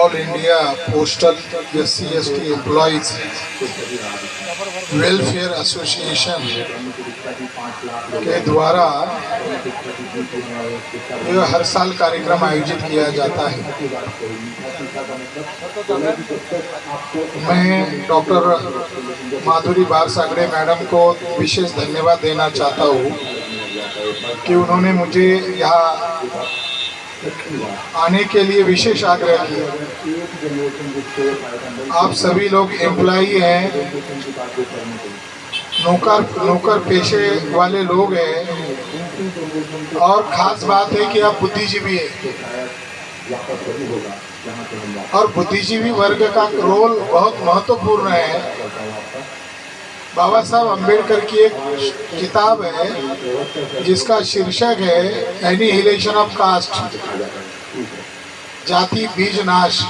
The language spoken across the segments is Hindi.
All India postal SC/ST employees welfare association के द्वारा यह हर साल कार्यक्रम आयोजित किया जाता है। मैं डॉक्टर माधुरी बारसागड़े मैडम को विशेष धन्यवाद देना चाहता हूँ कि उन्होंने मुझे यहाँ आने के लिए विशेष आग्रह किया। आप सभी लोग एम्प्लॉई हैं, नौकर पेशे वाले लोग हैं और ख़ास बात है कि आप बुद्धिजीवी हैं और बुद्धिजीवी वर्ग का रोल बहुत महत्वपूर्ण है। बाबा साहब अम्बेडकर की एक किताब है जिसका शीर्षक है एनिहिलेशन ऑफ कास्ट, जाति बीज नाश।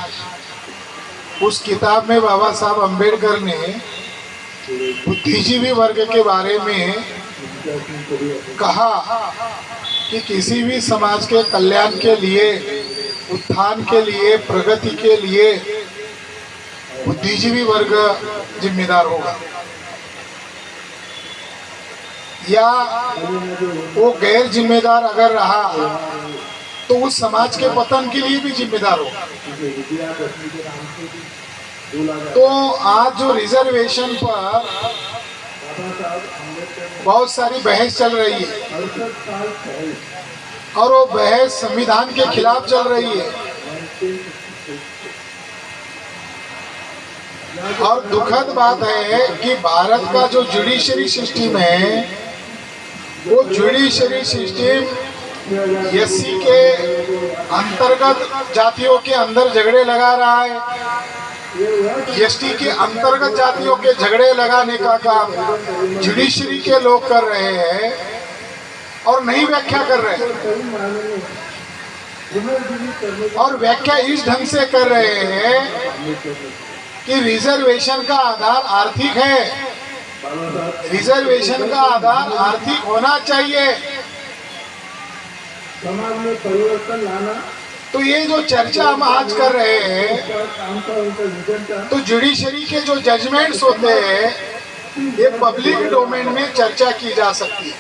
उस किताब में बाबा साहब अम्बेडकर ने बुद्धिजीवी वर्ग के बारे में कहा कि किसी भी समाज के कल्याण के लिए, उत्थान के लिए, प्रगति के लिए बुद्धिजीवी वर्ग जिम्मेदार होगा या वो गैर जिम्मेदार अगर रहा तो उस समाज के पतन के लिए भी जिम्मेदार होगा। तो आज जो रिजर्वेशन पर बहुत सारी बहस चल रही है और वो बहस संविधान के खिलाफ चल रही है और दुखद बात है कि भारत का जो जुडिशरी सिस्टम है वो जुडिशरी सिस्टम SC के अंतर्गत जातियों के अंदर झगड़े लगा रहा है, ST के अंतर्गत जातियों के झगड़े लगाने का काम जुडिशरी के लोग कर रहे हैं और नई व्याख्या कर रहे हैं। और व्याख्या इस ढंग से कर रहे हैं कि रिजर्वेशन का आधार आर्थिक है, रिजर्वेशन का आधार आर्थिक होना चाहिए। समाज में परिवर्तन लाना। तो ये जो चर्चा हम आज कर रहे हैं, तो जुडिशरी के जो जजमेंट्स होते हैं ये पब्लिक डोमेन में चर्चा की जा सकती है,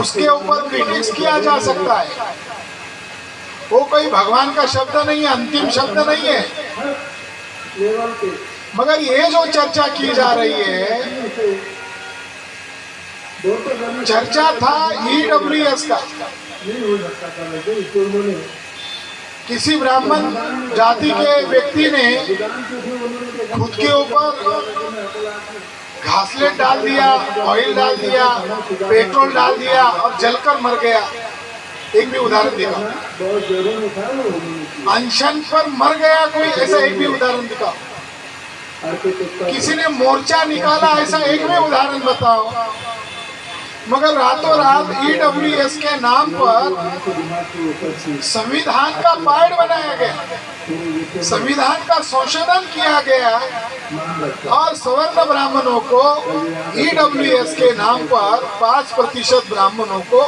उसके ऊपर क्रिटिक्स किया जा सकता है। वो कोई भगवान का शब्द नहीं है, अंतिम शब्द नहीं है। मगर ये जो चर्चा की जा रही है, चर्चा था EWS का। किसी ब्राह्मण जाति के व्यक्ति ने खुद के ऊपर घासलेट डाल दिया, ऑयल डाल दिया, पेट्रोल डाल दिया और जलकर मर गया। एक भी उदाहरण दिखाओ। अनशन पर मर गया कोई, ऐसा एक भी उदाहरण दिखाओ। किसी ने मोर्चा निकाला, ऐसा एक भी उदाहरण बताओ। मगर रातों रात EWS के नाम पर संविधान का पार्ट बनाया गया, संविधान का संशोधन किया गया और सवर्ण ब्राह्मणों को EWS के नाम पर 5% ब्राह्मणों को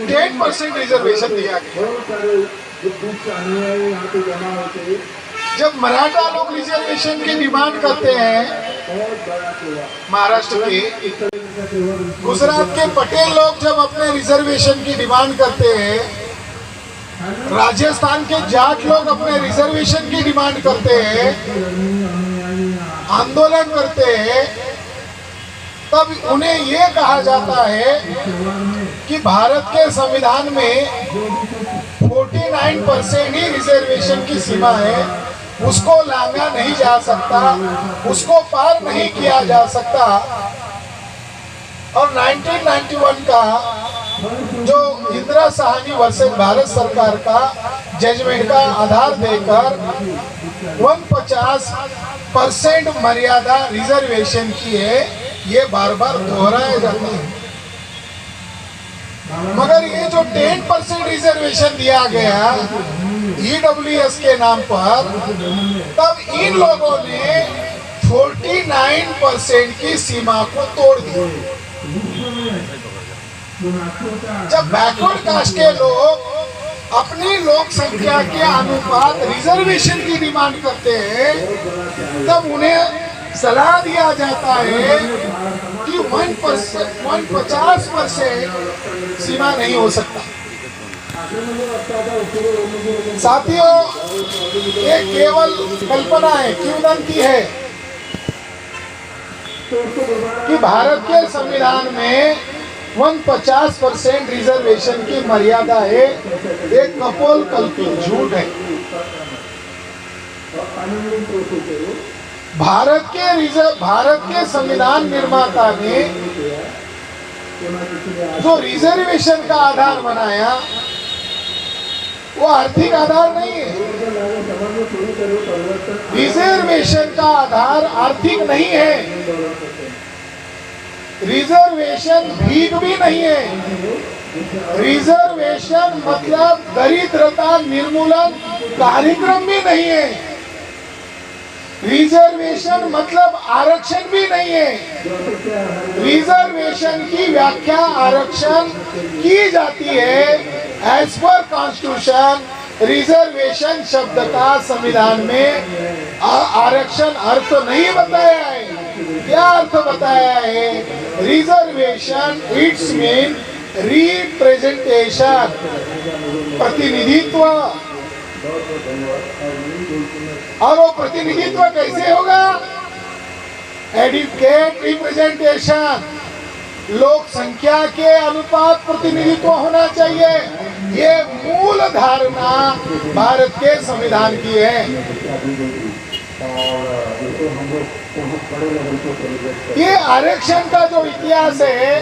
10% रिजर्वेशन दिया गया। जब मराठा लोग रिजर्वेशन की डिमांड करते हैं, महाराष्ट्र के, गुजरात के पटेल लोग जब अपने रिजर्वेशन की डिमांड करते हैं, राजस्थान के जाट लोग अपने रिजर्वेशन की डिमांड करते हैं, आंदोलन करते हैं, तब उन्हें ये कहा जाता है कि भारत के संविधान में 49% ही रिजर्वेशन की सीमा है, उसको लांघा नहीं जा सकता, उसको पार नहीं किया जा सकता। और 1991 का जो इंदिरा साहनी वर्सेस भारत सरकार का जजमेंट का आधार देकर 49% मर्यादा रिजर्वेशन की है, ये बार बार दोहराया जाता है। मगर ये जो 10% रिजर्वेशन दिया गया EWS के नाम पर, तब इन लोगों ने 49% की सीमा को तोड़ दिया। जब बैकवर्ड कास्ट के लोग अपनी लोक संख्या के अनुपात रिजर्वेशन की डिमांड करते हैं, तब उन्हें सलाह दिया जाता है कि 150% सीमा नहीं हो सकता। साथियों, ये केवल कल्पना है, किंवदंती है कि भारत के संविधान में 150% रिजर्वेशन की मर्यादा है। एक कपोल कल्पित झूठ है। भारत के संविधान निर्माता ने जो रिजर्वेशन का आधार बनाया वो आर्थिक आधार नहीं है। रिजर्वेशन का आधार आर्थिक नहीं है। रिजर्वेशन भीख भी नहीं है। रिजर्वेशन मतलब दरिद्रता निर्मूलन कार्यक्रम भी नहीं है। रिजर्वेशन मतलब आरक्षण भी नहीं है। रिजर्वेशन की व्याख्या आरक्षण की जाती है। एज पर कॉन्स्टिट्यूशन, रिजर्वेशन शब्द का संविधान में आरक्षण अर्थ नहीं बताया है। क्या अर्थ बताया है? रिजर्वेशन इट्स मीन रिप्रेजेंटेशन, प्रतिनिधित्व। और वो प्रतिनिधित्व कैसे होगा? एडुकेट रिप्रेजेंटेशन, लोक संख्या के अनुपात प्रतिनिधित्व होना चाहिए। ये मूल धारणा भारत के संविधान की है। ये आरक्षण का जो इतिहास है,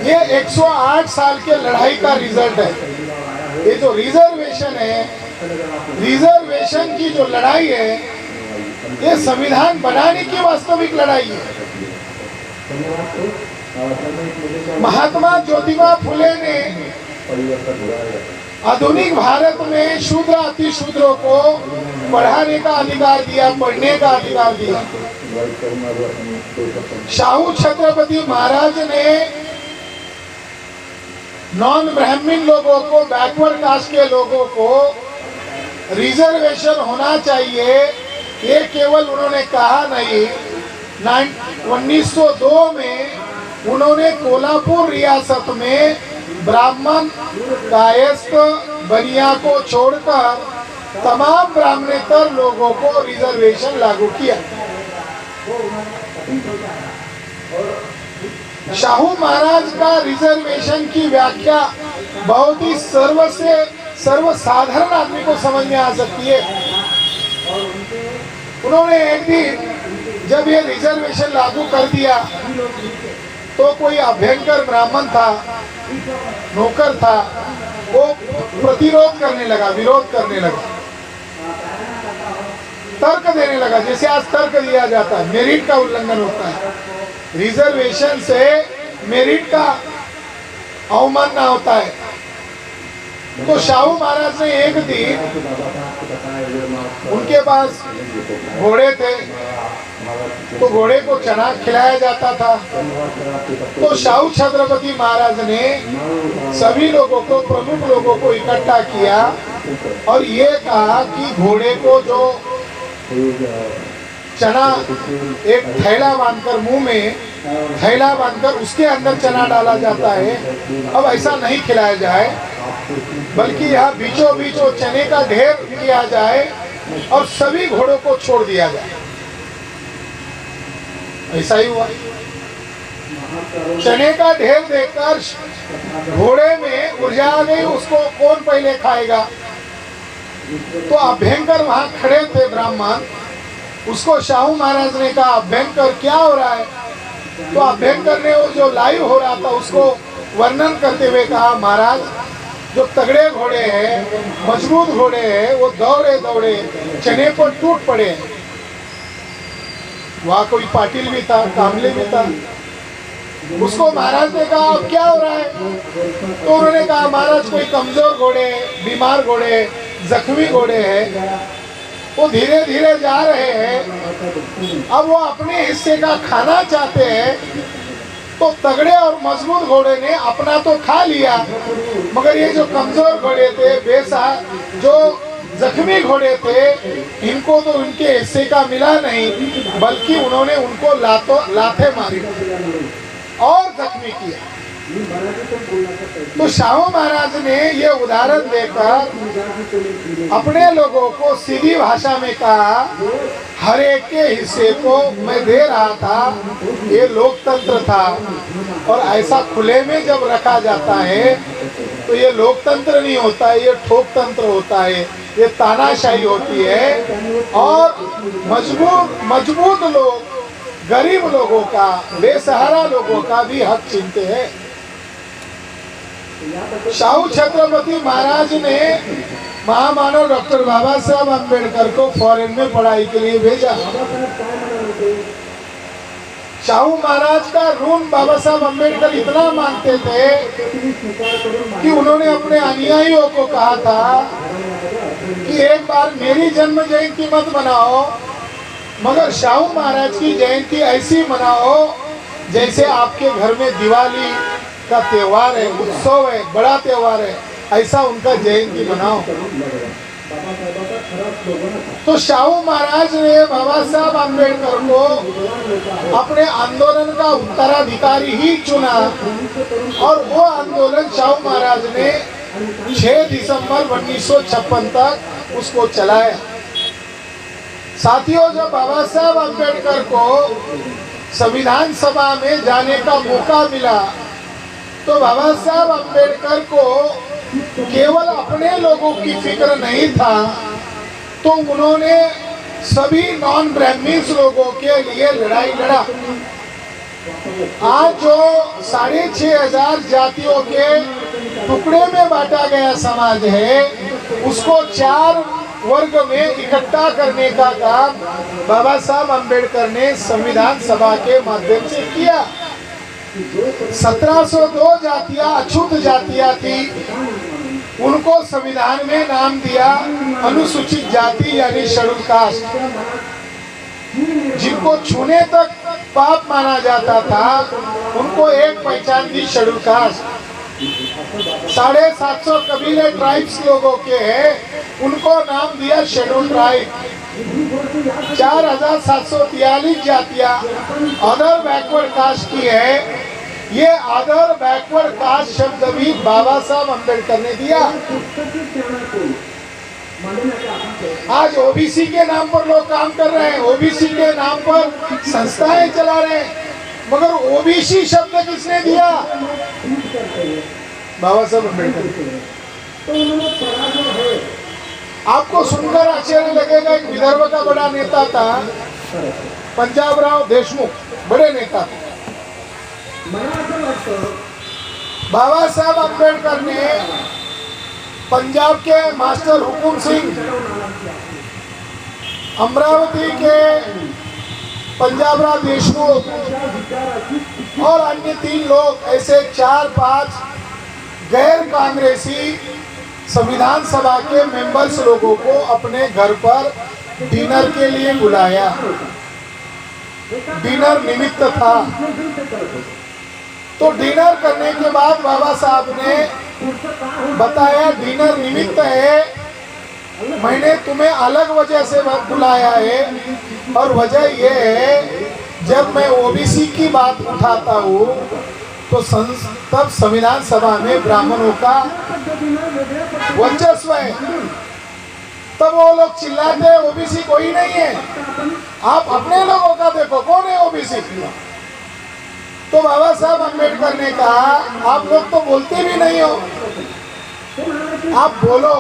ये 108 साल के लड़ाई का रिजल्ट है। ये जो रिजर्वेशन है, रिजर्वेशन की जो लड़ाई है, ये संविधान बनाने की वास्तविक लड़ाई है। महात्मा ज्योतिबा फुले ने आधुनिक भारत में शूद्र अतिशूद्रों को पढ़ाने का अधिकार दिया, पढ़ने का अधिकार दिया। शाहू छत्रपति महाराज ने नॉन ब्राह्मण लोगों को, बैकवर्ड कास्ट के लोगों को रिजर्वेशन होना चाहिए, ये केवल उन्होंने कहा नहीं। 1902 में उन्होंने कोल्हापुर रियासत में ब्राह्मण, कायस्थ, बनिया को छोड़कर तमाम ब्राह्मणेतर लोगों को रिजर्वेशन लागू किया। शाहू महाराज का रिजर्वेशन की व्याख्या बहुत ही सर्वसाधारण आदमी को समझ में आ सकती है। उन्होंने एक दिन जब ये रिजर्वेशन लागू कर दिया तो कोई अभ्यंकर ब्राह्मण था, नौकर था, वो प्रतिरोध करने लगा, विरोध करने लगा, तर्क देने लगा। जैसे आज तर्क दिया जाता है, मेरिट का उल्लंघन होता है। रिजर्वेशन से मेरिट का अवमानना होता है। तो शाहू महाराज ने एक दिन, उनके पास घोड़े थे, तो घोड़े को चना खिलाया जाता था। तो शाहू छत्रपति महाराज ने सभी लोगों को, प्रमुख लोगों को इकट्ठा किया और ये कहा कि घोड़े को जो चना, एक थैला बांधकर, मुंह में थैला बांधकर उसके अंदर चना डाला जाता है, अब ऐसा नहीं खिलाया जाए, बल्कि यहाँ बीचों बीच वो चने का ढेर किया जाए और सभी घोड़ों को छोड़ दिया जाए। ऐसा ही हुआ। चने का ढेर देखकर घोड़े में ऊर्जा आ गई, उसको कौन पहले खाएगा। तो अभ्यंकर वहां खड़े थे ब्राह्मण, उसको शाहू महाराज ने कहा, अभ्यंकर क्या हो रहा है? तो अभ्यंकर ने वो जो लाइव हो रहा था उसको वर्णन करते हुए कहा, महाराज जो तगड़े घोड़े हैं, मजबूत घोड़े हैं, वो दौड़े दौड़े चने पर टूट पड़े। वहाँ कोई पाटिल भी था, कामले भी था। उसको महाराज ने कहा, अब क्या हो रहा है? तो उन्होंने कहा, महाराज कोई कमजोर घोड़े, बीमार घोड़े, जख्मी घोड़े हैं, वो धीरे धीरे जा रहे हैं, अब वो अपने हिस्से का खाना चाहते हैं। तो तगड़े और मजबूत घोड़े ने अपना तो खा लिया, मगर ये जो कमजोर घोड़े थे, जो जख्मी घोड़े थे, इनको तो उनके हिस्से का मिला नहीं, बल्कि उन्होंने उनको लाते मारी और जख्मी किया। तो शाहू महाराज ने ये उदाहरण देकर अपने लोगों को सीधी भाषा में कहा, हर एक के हिस्से को मैं दे रहा था। ये लोकतंत्र था, और ऐसा खुले में जब रखा जाता है तो ये लोकतंत्र नहीं होता है, ये ठोकतंत्र होता है, ये तानाशाही होती है। और मजबूत लोग गरीब लोगों का, बेसहारा लोगों का भी हक छीनते हैं। शाहू छत्रपति महाराज ने महामानव डॉक्टर बाबा साहब अम्बेडकर को फॉरेन में पढ़ाई के लिए भेजा। शाहू महाराज का ऋण बाबा साहब अम्बेडकर इतना मानते थे कि उन्होंने अपने अनुयायियों को कहा था कि एक बार मेरी जन्म जयंती मत मनाओ, मगर शाहू महाराज की जयंती ऐसी मनाओ जैसे आपके घर में दिवाली का त्योहार है, उत्सव है, बड़ा त्योहार है, ऐसा उनका जयंती मनाओ। तो शाहू महाराज ने बाबा साहब अम्बेडकर को अपने आंदोलन का उत्तराधिकारी ही चुना, और वो आंदोलन शाहू महाराज ने 6 दिसंबर 1956 तक उसको चलाया। साथियों, जब बाबा साहब अम्बेडकर को संविधान सभा में जाने का मौका मिला, तो बाबा साहब अम्बेडकर को केवल अपने लोगों की फिक्र नहीं था, तो उन्होंने सभी नॉन ब्राह्मण्स लोगों के लिए लड़ाई लड़ा। आज जो 6500 जातियों के टुकड़े में बांटा गया समाज है, उसको 4 वर्ग में इकट्ठा करने का काम बाबा साहब अम्बेडकर ने संविधान सभा के माध्यम से किया। 1702 जातियां अछूत जातियां थी, उनको संविधान में नाम दिया अनुसूचित जाति यानी शेड्यूल कास्ट। जिनको छूने तक पाप माना जाता था, उनको एक पहचान दी शेड्यूल कास्ट। 750 कबीले ट्राइब्स लोगों के हैं, उनको नाम दिया शेड्यूल ट्राइब। 4743 जातियां अदर बैकवर्ड कास्ट की है। ये अदर बैकवर्ड कास्ट शब्द भी बाबा साहब अम्बेडकर ने दिया। आज ओबीसी के नाम पर लोग काम कर रहे हैं, ओबीसी के नाम पर संस्थाएं चला रहे हैं, मगर ओबीसी शब्द किसने दिया? बाबा साहब अम्बेडकर। आपको सुनकर आश्चर्य लगेगा, एक विदर्भ का बड़ा नेता था पंजाबराव देशमुख, बड़े नेता थे। बाबा साहब अम्बेडकर ने पंजाब के मास्टर हुकुम सिंह, अमरावती के पंजाबराव देशमुख और अन्य 3 लोग, ऐसे 4-5 गैर कांग्रेसी संविधान सभा के मेंबर्स लोगों को अपने घर पर डिनर के लिए बुलाया। डिनर निमित्त था। तो डिनर करने के बाद बाबा साहब ने बताया, डिनर निमित्त है, मैंने तुम्हें अलग वजह से बुलाया है, और वजह यह है जब मैं ओबीसी की बात उठाता हूँ तो तब संविधान सभा में ब्राह्मणों का वर्चस्व है। तब वो लोग चिल्लाते हैं ओबीसी कोई नहीं है, आप अपने लोगों का देखो कौन है ओबीसी। तो बाबा साहब अम्बेडकर ने कहा, आप लोग तो बोलते भी नहीं हो, आप बोलो,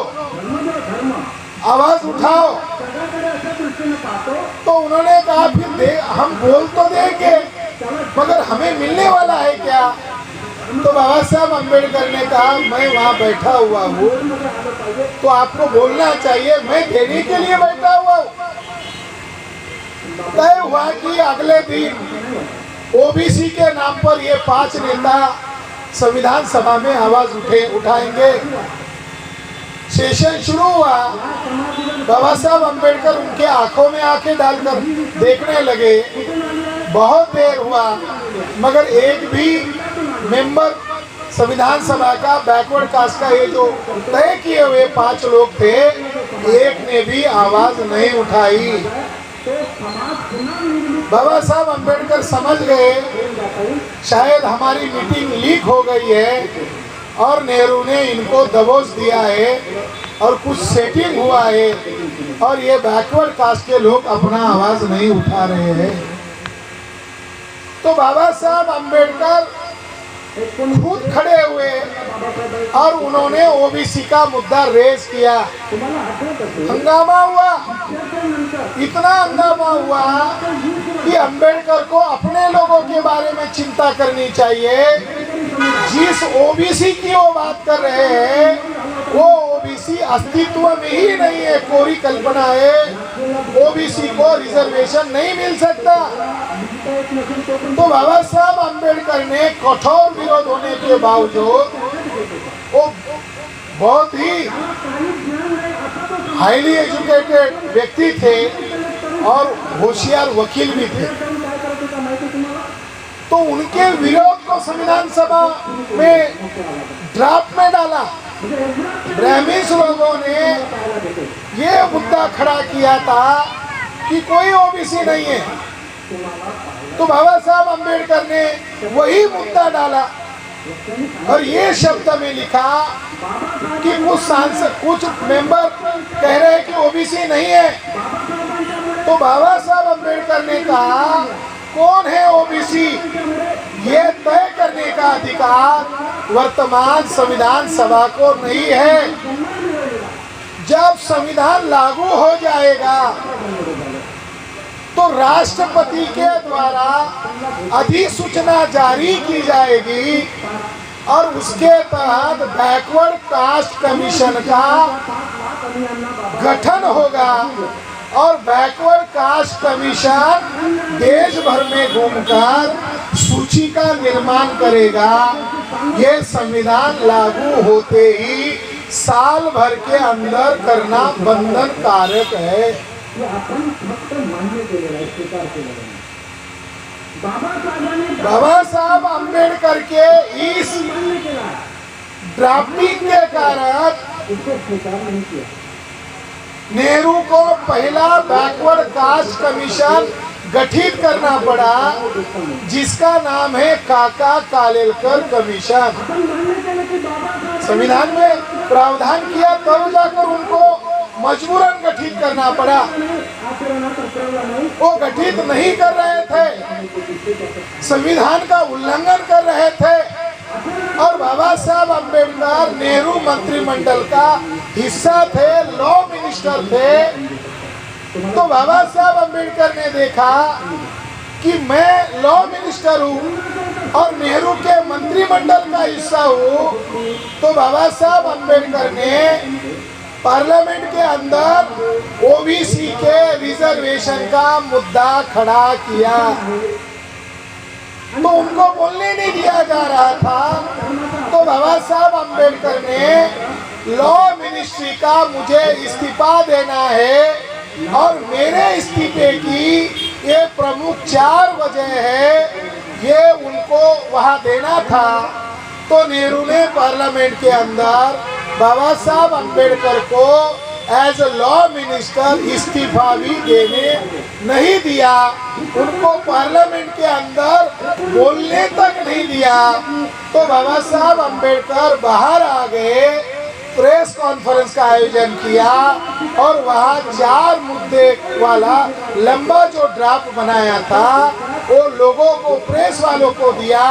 आवाज उठाओ। तो उन्होंने कहा, फिर हम बोल तो देंगे, मगर हमें मिलने वाला है क्या? तो बाबा साहब अम्बेडकर ने कहा, मैं वहाँ बैठा हुआ हूँ, तो आपको बोलना चाहिए, मैं देने के लिए बैठा हुआ हूँ। तय हुआ कि अगले दिन ओबीसी के नाम पर ये 5 नेता संविधान सभा में आवाज उठाएंगे। सेशन शुरू हुआ। बाबा साहब अम्बेडकर उनके आंखों में आंखें डालकर देखने लगे। बहुत देर हुआ, मगर एक भी मेंबर संविधान सभा का बैकवर्ड कास्ट का ये जो तय किए हुए 5 लोग थे, एक ने भी आवाज नहीं उठाई। बाबा साहब अंबेडकर समझ गए शायद हमारी मीटिंग लीक हो गई है और नेहरू ने इनको दबोच दिया है और कुछ सेटिंग हुआ है और ये बैकवर्ड कास्ट के लोग अपना आवाज नहीं उठा रहे हैं। तो बाबा साहब अंबेडकर खुद खड़े हुए और उन्होंने ओबीसी का मुद्दा रेज किया। हंगामा हुआ, इतना हंगामा हुआ कि अंबेडकर को अपने लोगों के बारे में चिंता करनी चाहिए। जिस ओबीसी की वो बात कर रहे हैं वो ओबीसी अस्तित्व में ही नहीं है, कोरी कल्पना है। ओबीसी को रिजर्वेशन नहीं मिल सकता। तो बाबा साहब अंबेडकर ने कठोर विरोध होने के बावजूद वो बहुत ही हाईली एजुकेटेड व्यक्ति थे और होशियार वकील भी थे। तो उनके विरोध को संविधान सभा में ड्राफ्ट में डाला। ब्राह्मण लोगों ने ये मुद्दा खड़ा किया था कि कोई ओबीसी नहीं है। तो बाबा साहब अंबेडकर ने वही मुद्दा डाला और ये शब्द में लिखा कि कुछ सांसद, कुछ मेंबर कह रहे हैं कि ओबीसी नहीं है। तो बाबा साहब अंबेडकर ने कहा कौन है ओबीसी, ये तय करने का अधिकार वर्तमान संविधान सभा को नहीं है। जब संविधान लागू हो जाएगा तो राष्ट्रपति के द्वारा अधिसूचना जारी की जाएगी और उसके तहत बैकवर्ड कास्ट कमीशन का गठन होगा और बैकवर्ड कास्ट कमीशन देश भर में घूमकर सूची का निर्माण करेगा। ये संविधान लागू होते ही साल भर के अंदर करना बंधन कारक है। बाबा साहब अंबेडकर के इस ड्राफ्टिंग के कारण नेहरू को पहला बैकवर्ड कास्ट कमीशन गठित करना पड़ा जिसका नाम है काका कालेलकर कमीशन। संविधान में प्रावधान किया तब जाकर उनको मजबूरन गठित करना पड़ा। वो गठित नहीं कर रहे थे, संविधान का उल्लंघन कर रहे थे और बाबा साहब अंबेडकर नेहरू मंत्रिमंडल का हिस्सा थे, लॉ मिनिस्टर थे। तो बाबा साहब अंबेडकर ने देखा कि मैं लॉ मिनिस्टर हूँ और नेहरू के मंत्रिमंडल का हिस्सा हूँ। तो बाबा साहब अंबेडकर ने पार्लियामेंट के अंदर ओबीसी के रिजर्वेशन का मुद्दा खड़ा किया। तो उनको बोलने नहीं दिया जा रहा था। तो बाबा साहब अंबेडकर ने लॉ मिनिस्ट्री का मुझे इस्तीफा देना है और मेरे इस्तीफे की ये प्रमुख 4 वजह है, ये उनको वहाँ देना था। तो नेहरू ने पार्लियामेंट के अंदर बाबा साहब अंबेडकर को एज ए लॉ मिनिस्टर इस्तीफा भी देने नहीं दिया, उनको पार्लियामेंट के अंदर बोलने तक नहीं दिया। तो बाबा साहब अंबेडकर बाहर आ गए, प्रेस कॉन्फ्रेंस का आयोजन किया और वहाँ 4 मुद्दे वाला लंबा जो ड्राफ्ट बनाया था वो लोगों को, प्रेस वालों को दिया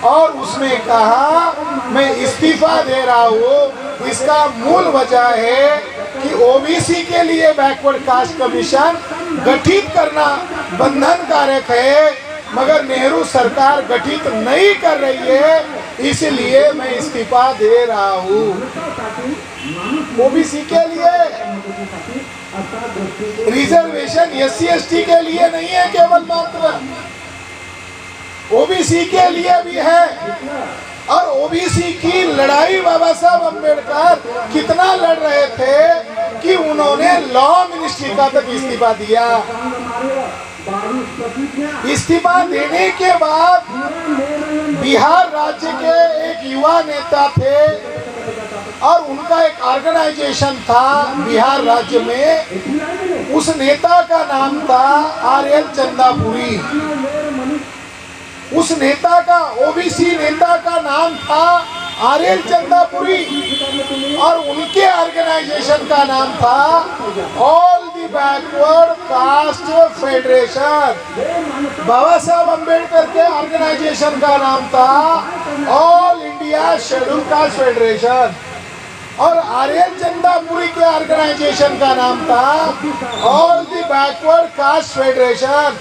और उसमें कहा मैं इस्तीफा दे रहा हूँ। इसका मूल वजह है कि ओबीसी के लिए बैकवर्ड कास्ट कमीशन गठित करना बंधन कारक है, मगर नेहरू सरकार गठित नहीं कर रही है, इसलिए मैं इस्तीफा दे रहा हूँ। ओबीसी के लिए रिजर्वेशन SC/ST के लिए नहीं है केवल मात्र, ओबीसी के लिए भी है। और ओबीसी की लड़ाई बाबा साहब अंबेडकर कितना लड़ रहे थे कि उन्होंने लॉ मिनिस्ट्री का तक इस्तीफा दिया। बावीस प्रतिज्ञा इस्तीफा देने के बाद बिहार राज्य के एक युवा नेता थे और उनका एक ऑर्गेनाइजेशन था बिहार राज्य में। उस नेता का नाम था आरएल चंदापुरी। उस नेता का ओबीसी नेता का नाम था आरएल चंदापुरी और उनके ऑर्गेनाइजेशन का नाम था all the backward caste federation. Baba Saheb Ambedkar के ऑर्गेनाइजेशन का नाम था all India scheduled caste federation और आरएल चंदापुरी के ऑर्गेनाइजेशन का नाम था all the backward caste federation.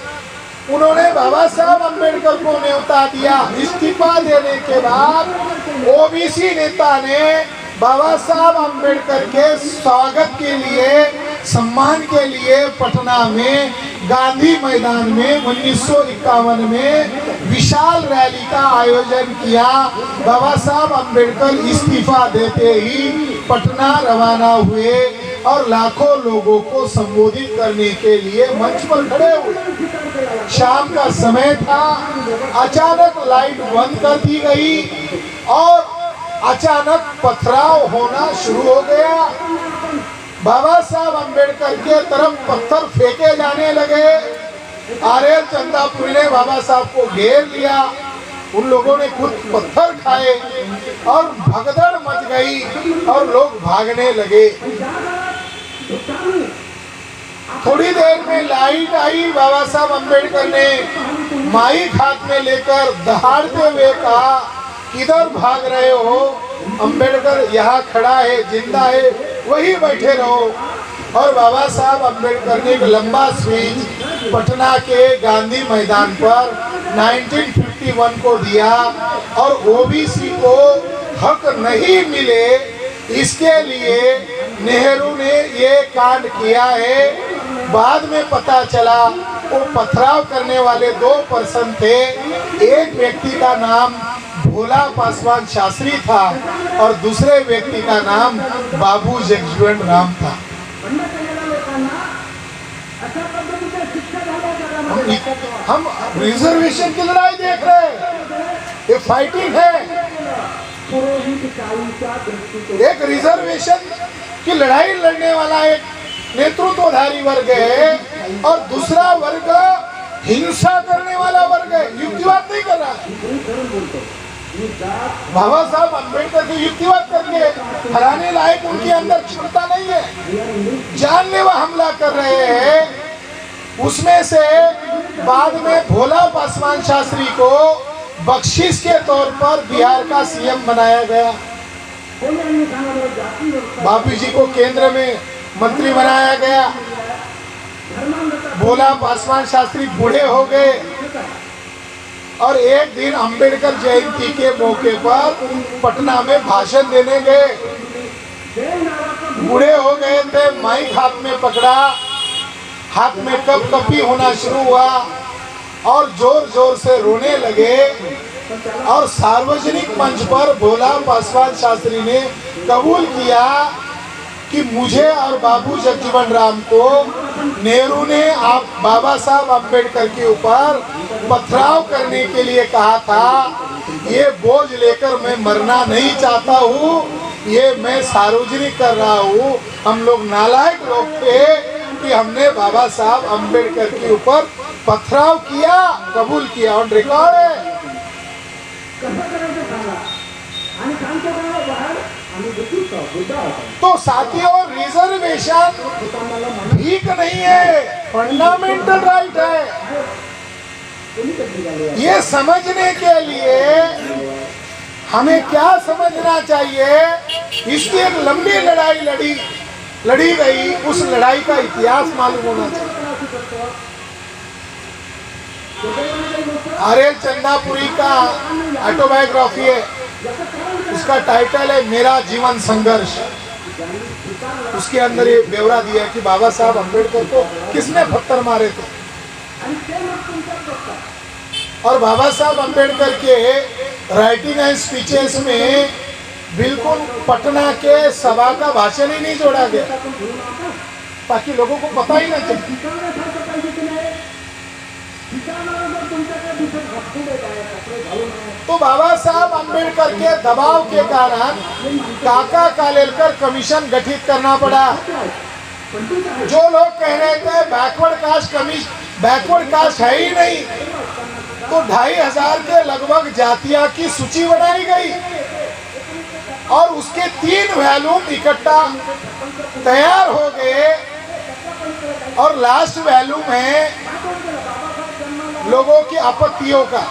उन्होंने बाबा साहब अम्बेडकर को न्योता दिया। इस्तीफा देने के बाद ओबीसी नेता ने बाबा साहब अम्बेडकर के स्वागत के लिए, सम्मान के लिए पटना में गांधी मैदान में 1951 में विशाल रैली का आयोजन किया। बाबा साहब अम्बेडकर इस्तीफा देते ही पटना रवाना हुए और लाखों लोगों को संबोधित करने के लिए मंच पर खड़े हुए। शाम का समय था, अचानक लाइट बंद कर दी गई और अचानक पथराव होना शुरू हो गया। बाबा साहब अम्बेडकर के तरफ पत्थर फेंके जाने लगे। आरएल चंदापुरी ने बाबा साहब को घेर लिया। उन लोगों ने खुद पत्थर खाए और भगदड़ मच गई और लोग भागने लगे। थोड़ी देर में लाइट आई। बाबा साहब अम्बेडकर ने माइक हाथ में लेकर दहाड़ते हुए कहा, किधर भाग रहे हो? अम्बेडकर यहाँ खड़ा है, जिंदा है, वही बैठे रहो। और बाबा साहब अम्बेडकर ने एक लंबा स्पीच पटना के गांधी मैदान पर 1951 को दिया और ओबीसी को हक नहीं मिले, इसके लिए नेहरू ने ये कांड किया है। बाद में पता चला वो पथराव करने वाले 2 पर्सन थे। एक व्यक्ति का नाम भोला पासवान शास्त्री था और दूसरे व्यक्ति का नाम बाबू जगजीवन राम था। हम रिजर्वेशन की लड़ाई देख रहे हैं, ये फाइटिंग है। एक रिजर्वेशन की लड़ाई लड़ने वाला एक नेतृत्वधारी वर्ग है और दूसरा वर्ग हिंसा करने वाला वर्ग है, युक्तिवाद नहीं कर रहा है। बाबा साहब अम्बेडकर की युक्तिवाद करके हराने लायक उनके अंदर क्षमता नहीं है, जानलेवा हमला कर रहे हैं। उसमें से बाद में भोला पासवान शास्त्री को बख्शिश के तौर पर बिहार का सीएम बनाया गया। बापू जी को केंद्र में मंत्री बनाया गया। भोला पासवान शास्त्री बूढ़े हो गए और एक दिन अंबेडकर जयंती के मौके पर पटना में भाषण देने गए। बूढ़े हो गए थे, माइक हाथ में पकड़ा, हाथ में कपकपी होना शुरू हुआ और जोर जोर से रोने लगे और सार्वजनिक मंच पर भोला पासवान शास्त्री ने कबूल किया कि मुझे और बाबू जगजीवन राम को नेहरू ने आप बाबा साहब अम्बेडकर के ऊपर पथराव करने के लिए कहा था। ये बोझ लेकर मैं मरना नहीं चाहता हूँ, ये मैं सार्वजनिक कर रहा हूँ। हम लोग नालायक लोग थे कि हमने बाबा साहब अम्बेडकर के ऊपर पथराव किया, कबूल किया और रिकॉर्ड है। तो साथियों, रिजर्वेशन ठीक नहीं है, फंडामेंटल राइट है। ये समझने के लिए हमें क्या समझना चाहिए? इसकी एक लंबी लड़ाई लड़ी गई, उस लड़ाई का इतिहास मालूम होना चाहिए। आरएल चंदापुरी का ऑटोबायोग्राफी है, उसका टाइटल है मेरा जीवन संघर्ष। उसके अंदर ये ब्यौरा दिया कि बाबा साहब अम्बेडकर को किसने पत्थर मारे थे और बाबा साहब अम्बेडकर के राइटिंग एंड स्पीचेस में बिल्कुल पटना के सभा का भाषण ही नहीं जोड़ा गया ताकि लोगों को पता ही ना चले। तो बाबा साहब अम्बेडकर के दबाव के कारण काका कालेलकर कमीशन गठित करना पड़ा। जो लोग कह रहे थे बैकवर्ड कास्ट है ही नहीं, तो 2500 के लगभग जातियां की सूची बनाई गई और उसके 3 वैल्यूम इकट्ठा तैयार हो गए और लास्ट वैल्यूम है लोगों की आपत्तियों का।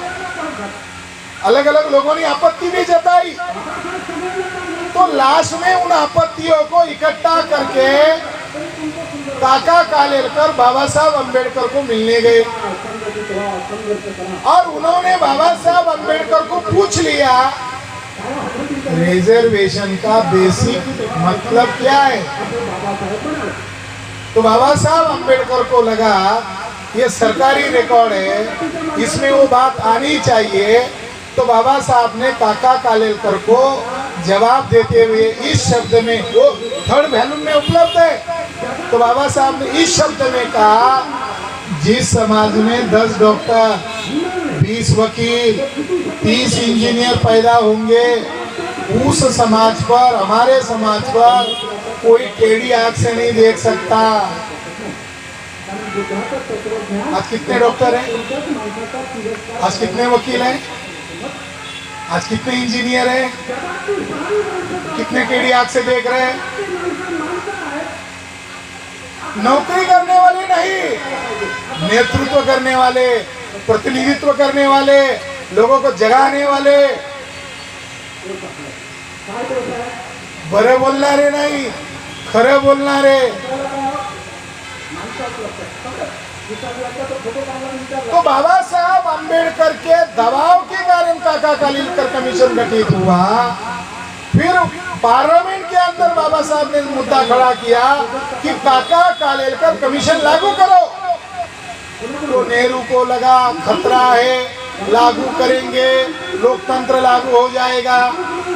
अलग अलग लोगों ने आपत्ति भी जताई, तो लास्ट में उन आपत्तियों को इकट्ठा करके काका कालेलकर बाबा साहब अम्बेडकर को मिलने गए और उन्होंने बाबा साहब अम्बेडकर को पूछ लिया रिजर्वेशन का बेसिक मतलब क्या है। तो बाबा साहब अम्बेडकर को लगा ये सरकारी रिकॉर्ड है, इसमें वो बात आनी चाहिए। तो बाबा साहब ने काका कालेलकर को जवाब देते हुए इस शब्द में, वो 3rd वैल्यूम में उपलब्ध है, तो बाबा साहब ने इस शब्द में कहा जिस समाज में 10 डॉक्टर, 20 वकील, 30 इंजीनियर पैदा होंगे, उस समाज पर, हमारे समाज पर कोई टेढ़ी आंख से नहीं देख सकता। आज कितने डॉक्टर हैं, आज कितने वकील हैं, आज कितने इंजीनियर हैं, कितने टेढ़ी आंख से देख रहे हैं। नौकरी करने वाले नहीं, नेतृत्व करने वाले, प्रतिनिधित्व करने वाले, लोगों को जगाने वाले, बड़े बोलणारे नहीं, खरे बोलणारे। तो बाबा साहब अम्बेडकर के दबाव के कारण काका कालेलकर कमीशन गठित हुआ। फिर पार्लियामेंट के अंदर बाबा साहब ने मुद्दा खड़ा किया कि काका कालेलकर कमीशन लागू करो। तो नेहरू को लगा खतरा है, लागू करेंगे लोकतंत्र लागू हो जाएगा,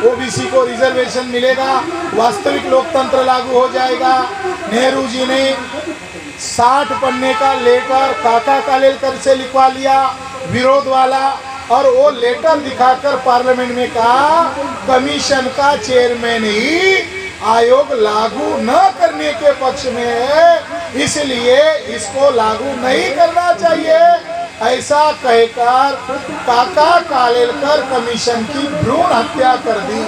ओबीसी को रिजर्वेशन मिलेगा, वास्तविक लोकतंत्र लागू हो जाएगा। नेहरू जी ने 60 पन्ने का लेटर काका कालेलकर से लिखवा लिया, विरोध वाला, और वो लेटर दिखाकर पार्लियामेंट में कहा कमीशन का चेयरमैन ही आयोग लागू न करने के पक्ष में है, इसलिए इसको लागू नहीं करना चाहिए। ऐसा कहकर काका कालेलकर कमीशन की भ्रूण हत्या कर दी।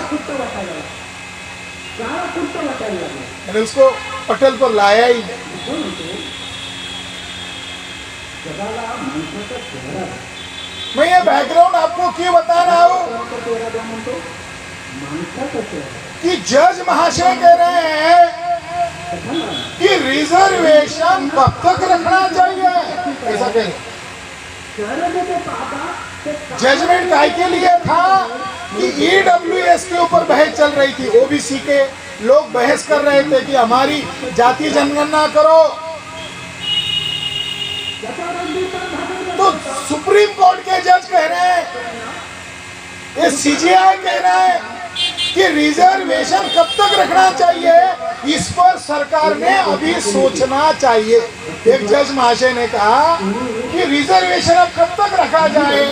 मैंने उसको पटल पर लाया ही। मैं ये बैकग्राउंड आपको क्यों बता रहा हूँ कि जज महाशय कह रहे हैं कि रिजर्वेशन कब तक रखना चाहिए, ऐसा कह रहे। जजमेंट काय के लिए था कि ईडब्ल्यूएस के ऊपर बहस चल रही थी, ओबीसी के लोग बहस कर रहे थे कि हमारी जाति जनगणना करो। तो सुप्रीम कोर्ट के जज कह रहे हैं, ये सीजीआई कह रहा है कि रिजर्वेशन कब तक रखना चाहिए, इस पर सरकार ने अभी सोचना चाहिए। एक जज महाशय ने कहा कि रिजर्वेशन अब कब तक रखा जाए,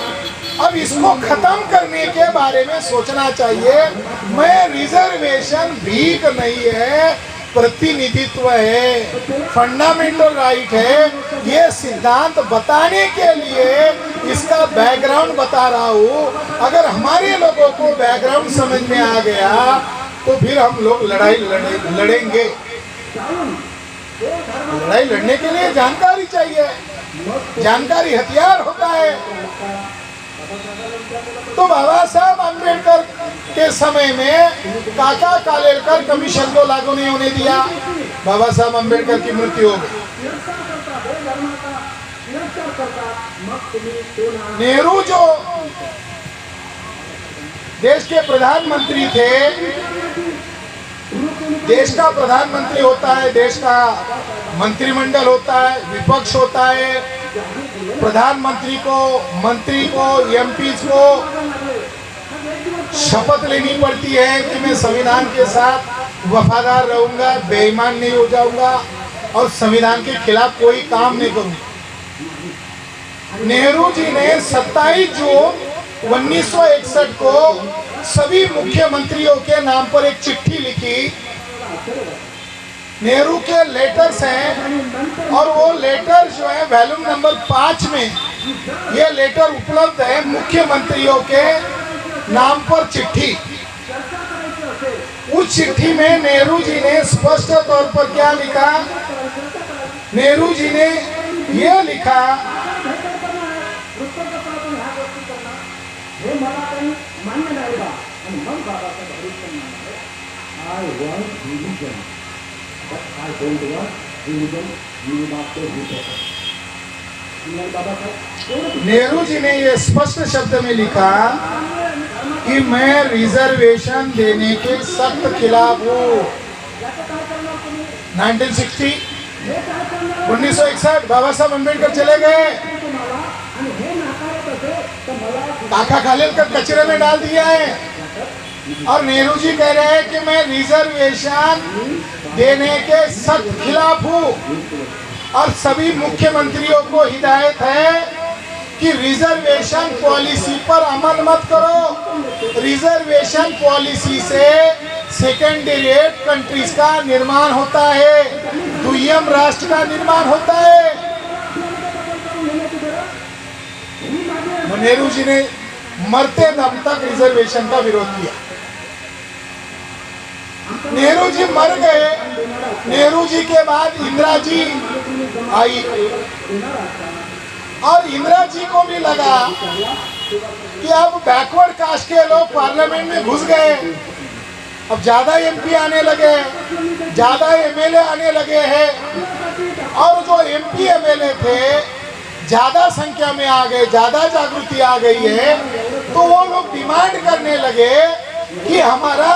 अब इसको खत्म करने के बारे में सोचना चाहिए। मैं रिजर्वेशन भीख नहीं है, प्रतिनिधित्व है, फंडामेंटल राइट है, ये सिद्धांत बताने के लिए इसका बैकग्राउंड बता रहा हूँ। अगर हमारे लोगों को बैकग्राउंड समझ में आ गया तो फिर हम लोग लड़ाई लड़ेंगे। लड़ाई लड़ने के लिए जानकारी चाहिए, जानकारी हथियार होता है। तो बाबा साहब अम्बेडकर के समय में काका कालेलकर कमीशन को लागू नहीं होने दिया, बाबा साहब अम्बेडकर की मृत्यु हो गई। नेहरू जो देश के प्रधानमंत्री थे, देश का प्रधानमंत्री होता है, देश का मंत्रिमंडल होता है, विपक्ष होता है, प्रधानमंत्री को, मंत्री को, एमपी को शपथ लेनी पड़ती है कि मैं संविधान के साथ वफादार रहूंगा, बेईमान नहीं हो जाऊंगा और संविधान के खिलाफ कोई काम नहीं करूंगा। नेहरू जी ने 27 जून 1961 को सभी मुख्यमंत्रियों के नाम पर एक चिट्ठी लिखी। नेहरू के लेटर्स हैं और वो लेटर जो है वॉल्यूम नंबर 5 में ये लेटर उपलब्ध है। मुख्यमंत्रियों के नाम पर चिट्ठी। उस चिट्ठी में नेहरू जी ने स्पष्ट तौर पर क्या लिखा? नेहरू जी ने ये लिखा, नेहरू जी ने ये स्पष्ट शब्द में लिखा कि मैं रिजर्वेशन देने के सख्त खिलाफ हूँ। 1961 बाबा साहब अम्बेडकर चले गए, काका खालिलकर कचरे में डाल दिया है और नेहरू जी कह रहे हैं कि मैं रिजर्वेशन देने के सख्त खिलाफ हूँ। और सभी मुख्यमंत्रियों को हिदायत है कि रिजर्वेशन पॉलिसी पर अमल मत करो। रिजर्वेशन पॉलिसी से सेकेंडरीट कंट्रीज का निर्माण होता है, दुय्यम राष्ट्र का निर्माण होता है। नेहरू जी ने मरते दम तक रिजर्वेशन का विरोध किया। नेहरू जी मर गए। नेहरू जी के बाद इंदिरा जी आई और इंदिरा जी को भी लगा कि अब बैकवर्ड कास्ट के लोग पार्लियामेंट में घुस गए, अब ज्यादा एमपी आने लगे, ज्यादा एमएलए आने लगे हैं और जो एमपी एमएलए थे ज्यादा संख्या में आ गए, ज्यादा जागृति आ गई है। तो वो लोग डिमांड करने लगे कि हमारा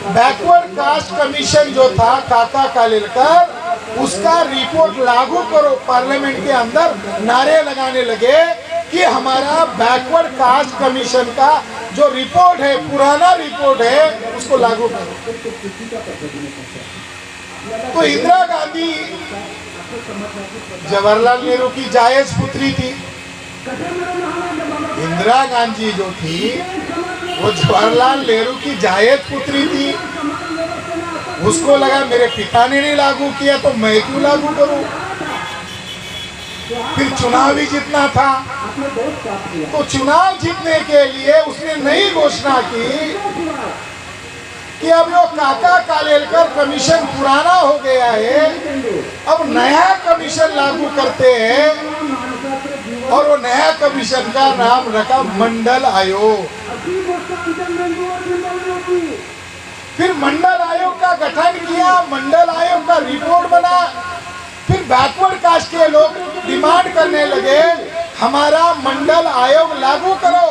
बैकवर्ड कास्ट कमीशन जो था काका खालिलकर, उसका रिपोर्ट लागू करो। पार्लियामेंट के अंदर नारे लगाने लगे कि हमारा बैकवर्ड कास्ट कमीशन का जो रिपोर्ट है, पुराना रिपोर्ट है, उसको लागू करो। तो इंदिरा गांधी जवाहरलाल नेहरू की जायज पुत्री थी। इंदिरा गांधी जो थी वो जवाहरलाल नेहरू की जायज पुत्री थी। उसको लगा मेरे पिता ने नहीं लागू किया तो मैं क्यों लागू करूं। फिर चुनाव ही जीतना था, तो चुनाव जीतने के लिए उसने नई घोषणा की कि अब जो काका खालिलकर कमीशन पुराना हो गया है, अब नया कमीशन लागू करते हैं और वो नया कमीशन का नाम रखा मंडल आयोग। फिर मंडल आयोग का गठन किया, मंडल आयोग का रिपोर्ट बना। फिर बैकवर्ड कास्ट के लोग डिमांड करने लगे हमारा मंडल आयोग लागू करो,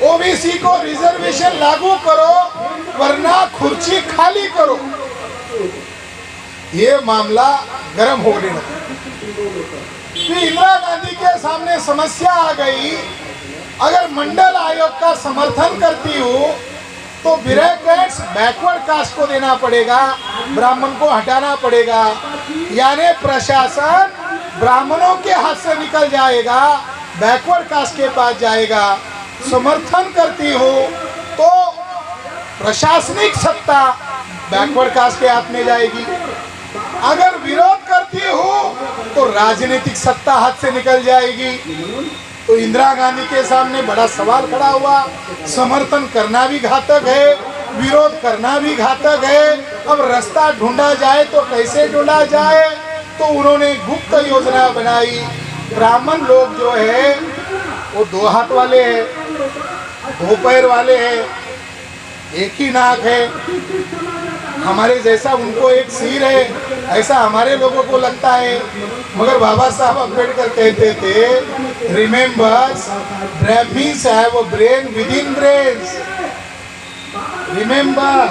ओबीसी को रिजर्वेशन लागू करो, वरना कुर्सी खाली करो। ये मामला गर्म होने लगा। फिर इंदिरा गांधी के सामने समस्या आ गई, अगर मंडल आयोग का समर्थन करती हूँ तो ब्यूरोक्रेट्स बैकवर्ड कास्ट को देना पड़ेगा, ब्राह्मण को हटाना पड़ेगा, यानी प्रशासन ब्राह्मणों के हाथ से निकल जाएगा, बैकवर्ड कास्ट के पास जाएगा। समर्थन करती हूँ तो प्रशासनिक सत्ता बैकवर्ड कास्ट के हाथ में जाएगी, अगर विरोध करती हूँ तो राजनीतिक सत्ता हाथ से निकल जाएगी। तो इंदिरा गांधी के सामने बड़ा सवाल खड़ा हुआ, समर्थन करना भी घातक है, विरोध करना भी घातक है, अब रास्ता ढूंढा जाए तो कैसे ढूंढा जाए। तो उन्होंने गुप्त योजना बनाई। ब्राह्मण लोग जो है वो 2 हाथ वाले हैं, 2 पैर वाले हैं, एक ही नाक है, हमारे जैसा उनको एक सिर है, ऐसा हमारे लोगों को लगता है। मगर बाबा साहब अम्बेडकर कहते थे, remembers Brahmins have a brain with in brains. Remember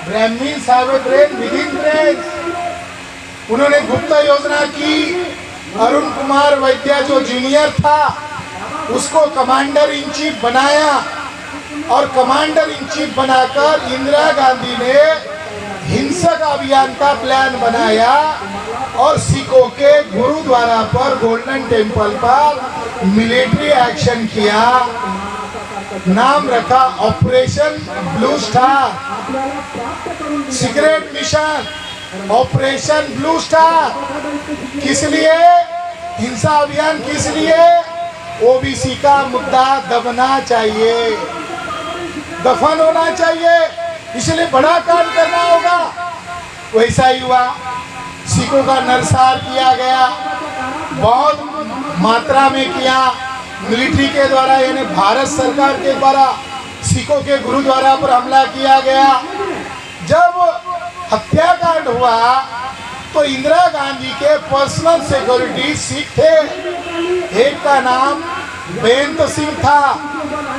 Brahmins have a brain with in brains. उन्होंने गुप्त योजना की। अरुण कुमार वैद्य जो जूनियर था उसको कमांडर इन चीफ बनाया और कमांडर इन चीफ बनाकर इंदिरा गांधी ने हिंसक अभियान का प्लान बनाया और सिखों के गुरुद्वारा पर, गोल्डन टेम्पल पर मिलिट्री एक्शन किया। नाम रखा operation blue star, secret mission operation blue star. किस लिए हिंसा अभियान? किस लिए? ओबीसी का मुद्दा दबना चाहिए, दफन होना चाहिए, इसलिए बड़ा कांड करना होगा। वैसा ही हुआ, सिखों का नरसंहार किया गया, बहुत मात्रा में किया मिलिट्री के द्वारा, यानी भारत सरकार के द्वारा सिखों के गुरुद्वारा पर हमला किया गया। जब हत्याकांड हुआ तो इंदिरा गांधी के पर्सनल सिक्योरिटी सिख थे। एक का नाम बेअंत सिंह था,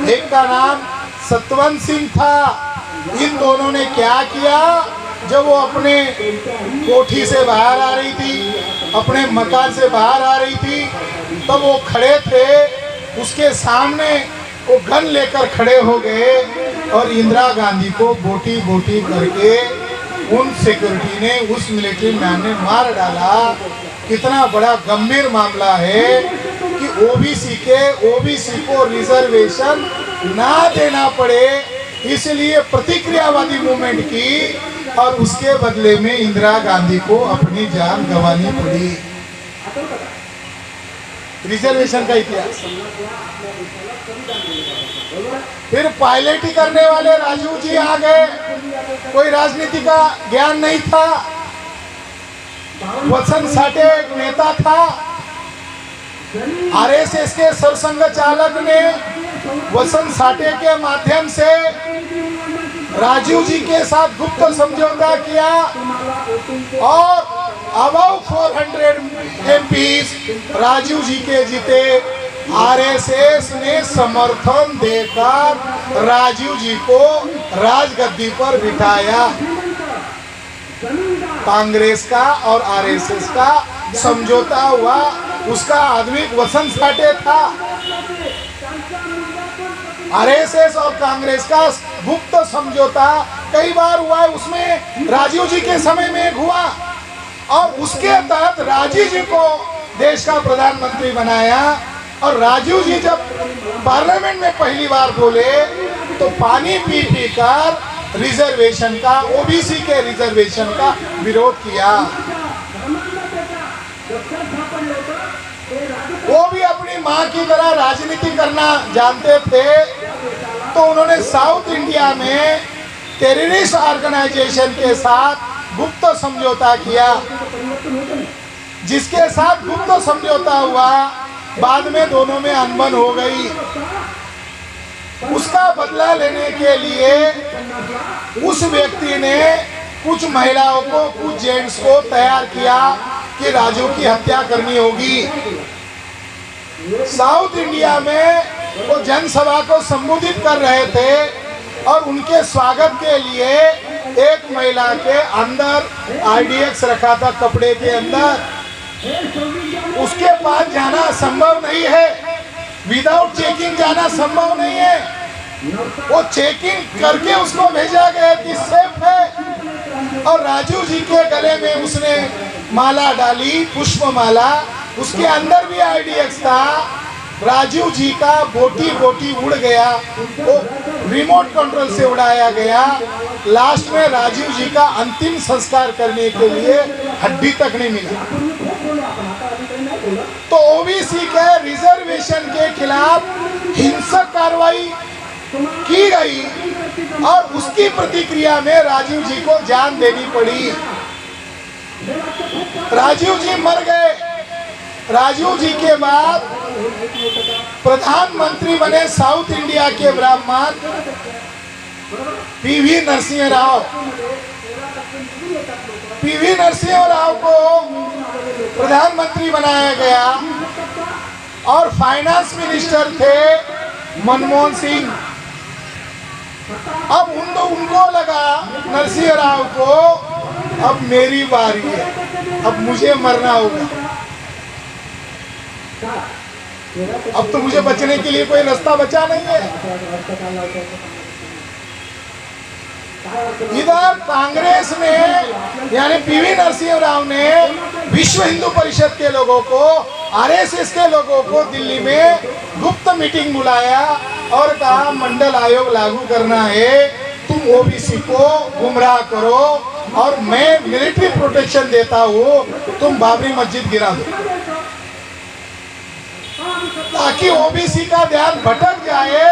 एक का नाम सतवंत सिंह था। इन दोनों ने क्या किया, जब वो अपने कोठी से बाहर आ रही थी, अपने मकान से बाहर आ रही थी, तब वो खड़े थे, उसके सामने वो गन लेकर खड़े हो गए और इंदिरा गांधी को बोटी बोटी करके उन सिक्योरिटी ने, उस मिलिट्री मैन ने मार डाला। कितना बड़ा गंभीर मामला है कि ओबीसी को रिजर्वेशन ना देना पड़े, इसलिए प्रतिक्रियावादी मूवमेंट की और उसके बदले में इंदिरा गांधी को अपनी जान गंवानी पड़ी। रिजर्वेशन का इतिहास। फिर पायलटी करने वाले राजू जी आ गए, कोई राजनीति का ज्ञान नहीं था। वसंत साठे एक नेता था, आरएसएस के सरसंघ चालक ने वसंत साठे के माध्यम से राजीव जी के साथ गुप्त समझौता किया और अबाउ 400 एमपीज राजीव जी के जीते। आरएसएस ने समर्थन देकर राजीव जी को राजगद्दी पर बिठाया। कांग्रेस का और आरएसएस का समझौता हुआ, उसका आदमी वसंत साठे था। आरएसएस और कांग्रेस का गुप्त समझौता कई बार हुआ है, उसमें राजीव जी के समय में एक हुआ और उसके तहत राजीव जी को देश का प्रधानमंत्री बनाया। और राजीव जी जब पार्लियामेंट में पहली बार बोले तो पानी पी पी कर रिजर्वेशन का, ओबीसी के रिजर्वेशन का विरोध किया। वो भी अपनी माँ की तरह राजनीति करना जानते थे, तो उन्होंने साउथ इंडिया में टेररिस्ट ऑर्गेनाइजेशन के साथ गुप्त समझौता किया। जिसके साथ गुप्त समझौता हुआ, बाद में दोनों में अनबन हो गई। उसका बदला लेने के लिए उस व्यक्ति ने कुछ महिलाओं को, कुछ जेंट्स को तैयार किया कि राजू की हत्या करनी होगी। साउथ इंडिया में वो जनसभा को संबोधित कर रहे थे और उनके स्वागत के लिए एक महिला के अंदर आरडीएक्स रखा था, कपड़े के अंदर। उसके पास जाना संभव नहीं है, विदाउट चेकिंग जाना संभव नहीं है। वो चेकिंग करके उसको भेजा गया कि सेफ है। और राजू जी के गले में उसने माला डाली, पुष्प माला, उसके अंदर भी आरडीएक्स था। राजीव जी का बोटी बोटी उड़ गया, वो रिमोट कंट्रोल से उड़ाया गया। लास्ट में राजीव जी का अंतिम संस्कार करने के लिए हड्डी तक नहीं मिला। तो ओबीसी के रिजर्वेशन के खिलाफ हिंसक कार्रवाई की गई और उसकी प्रतिक्रिया में राजीव जी को जान देनी पड़ी। राजीव जी मर गए। राजीव जी के बाद प्रधानमंत्री बने साउथ इंडिया के ब्राह्मण पीवी नरसिंह राव। पीवी नरसिंह राव को प्रधानमंत्री बनाया गया और फाइनेंस मिनिस्टर थे मनमोहन सिंह। अब उनको लगा नरसिंह राव को, अब मेरी बारी है, अब मुझे मरना होगा, अब तो मुझे बचने के लिए कोई रास्ता बचा नहीं है। इधर कांग्रेस ने यानी पीवी नरसिंह राव ने विश्व हिंदू परिषद के लोगों को, आरएसएस के लोगों को दिल्ली में गुप्त मीटिंग बुलाया और कहा मंडल आयोग लागू करना है, तुम ओबीसी को गुमराह करो और मैं मिलिट्री प्रोटेक्शन देता हूँ, तुम बाबरी मस्जिद गिरा दो, ताकि ओबीसी का ध्यान भटक जाए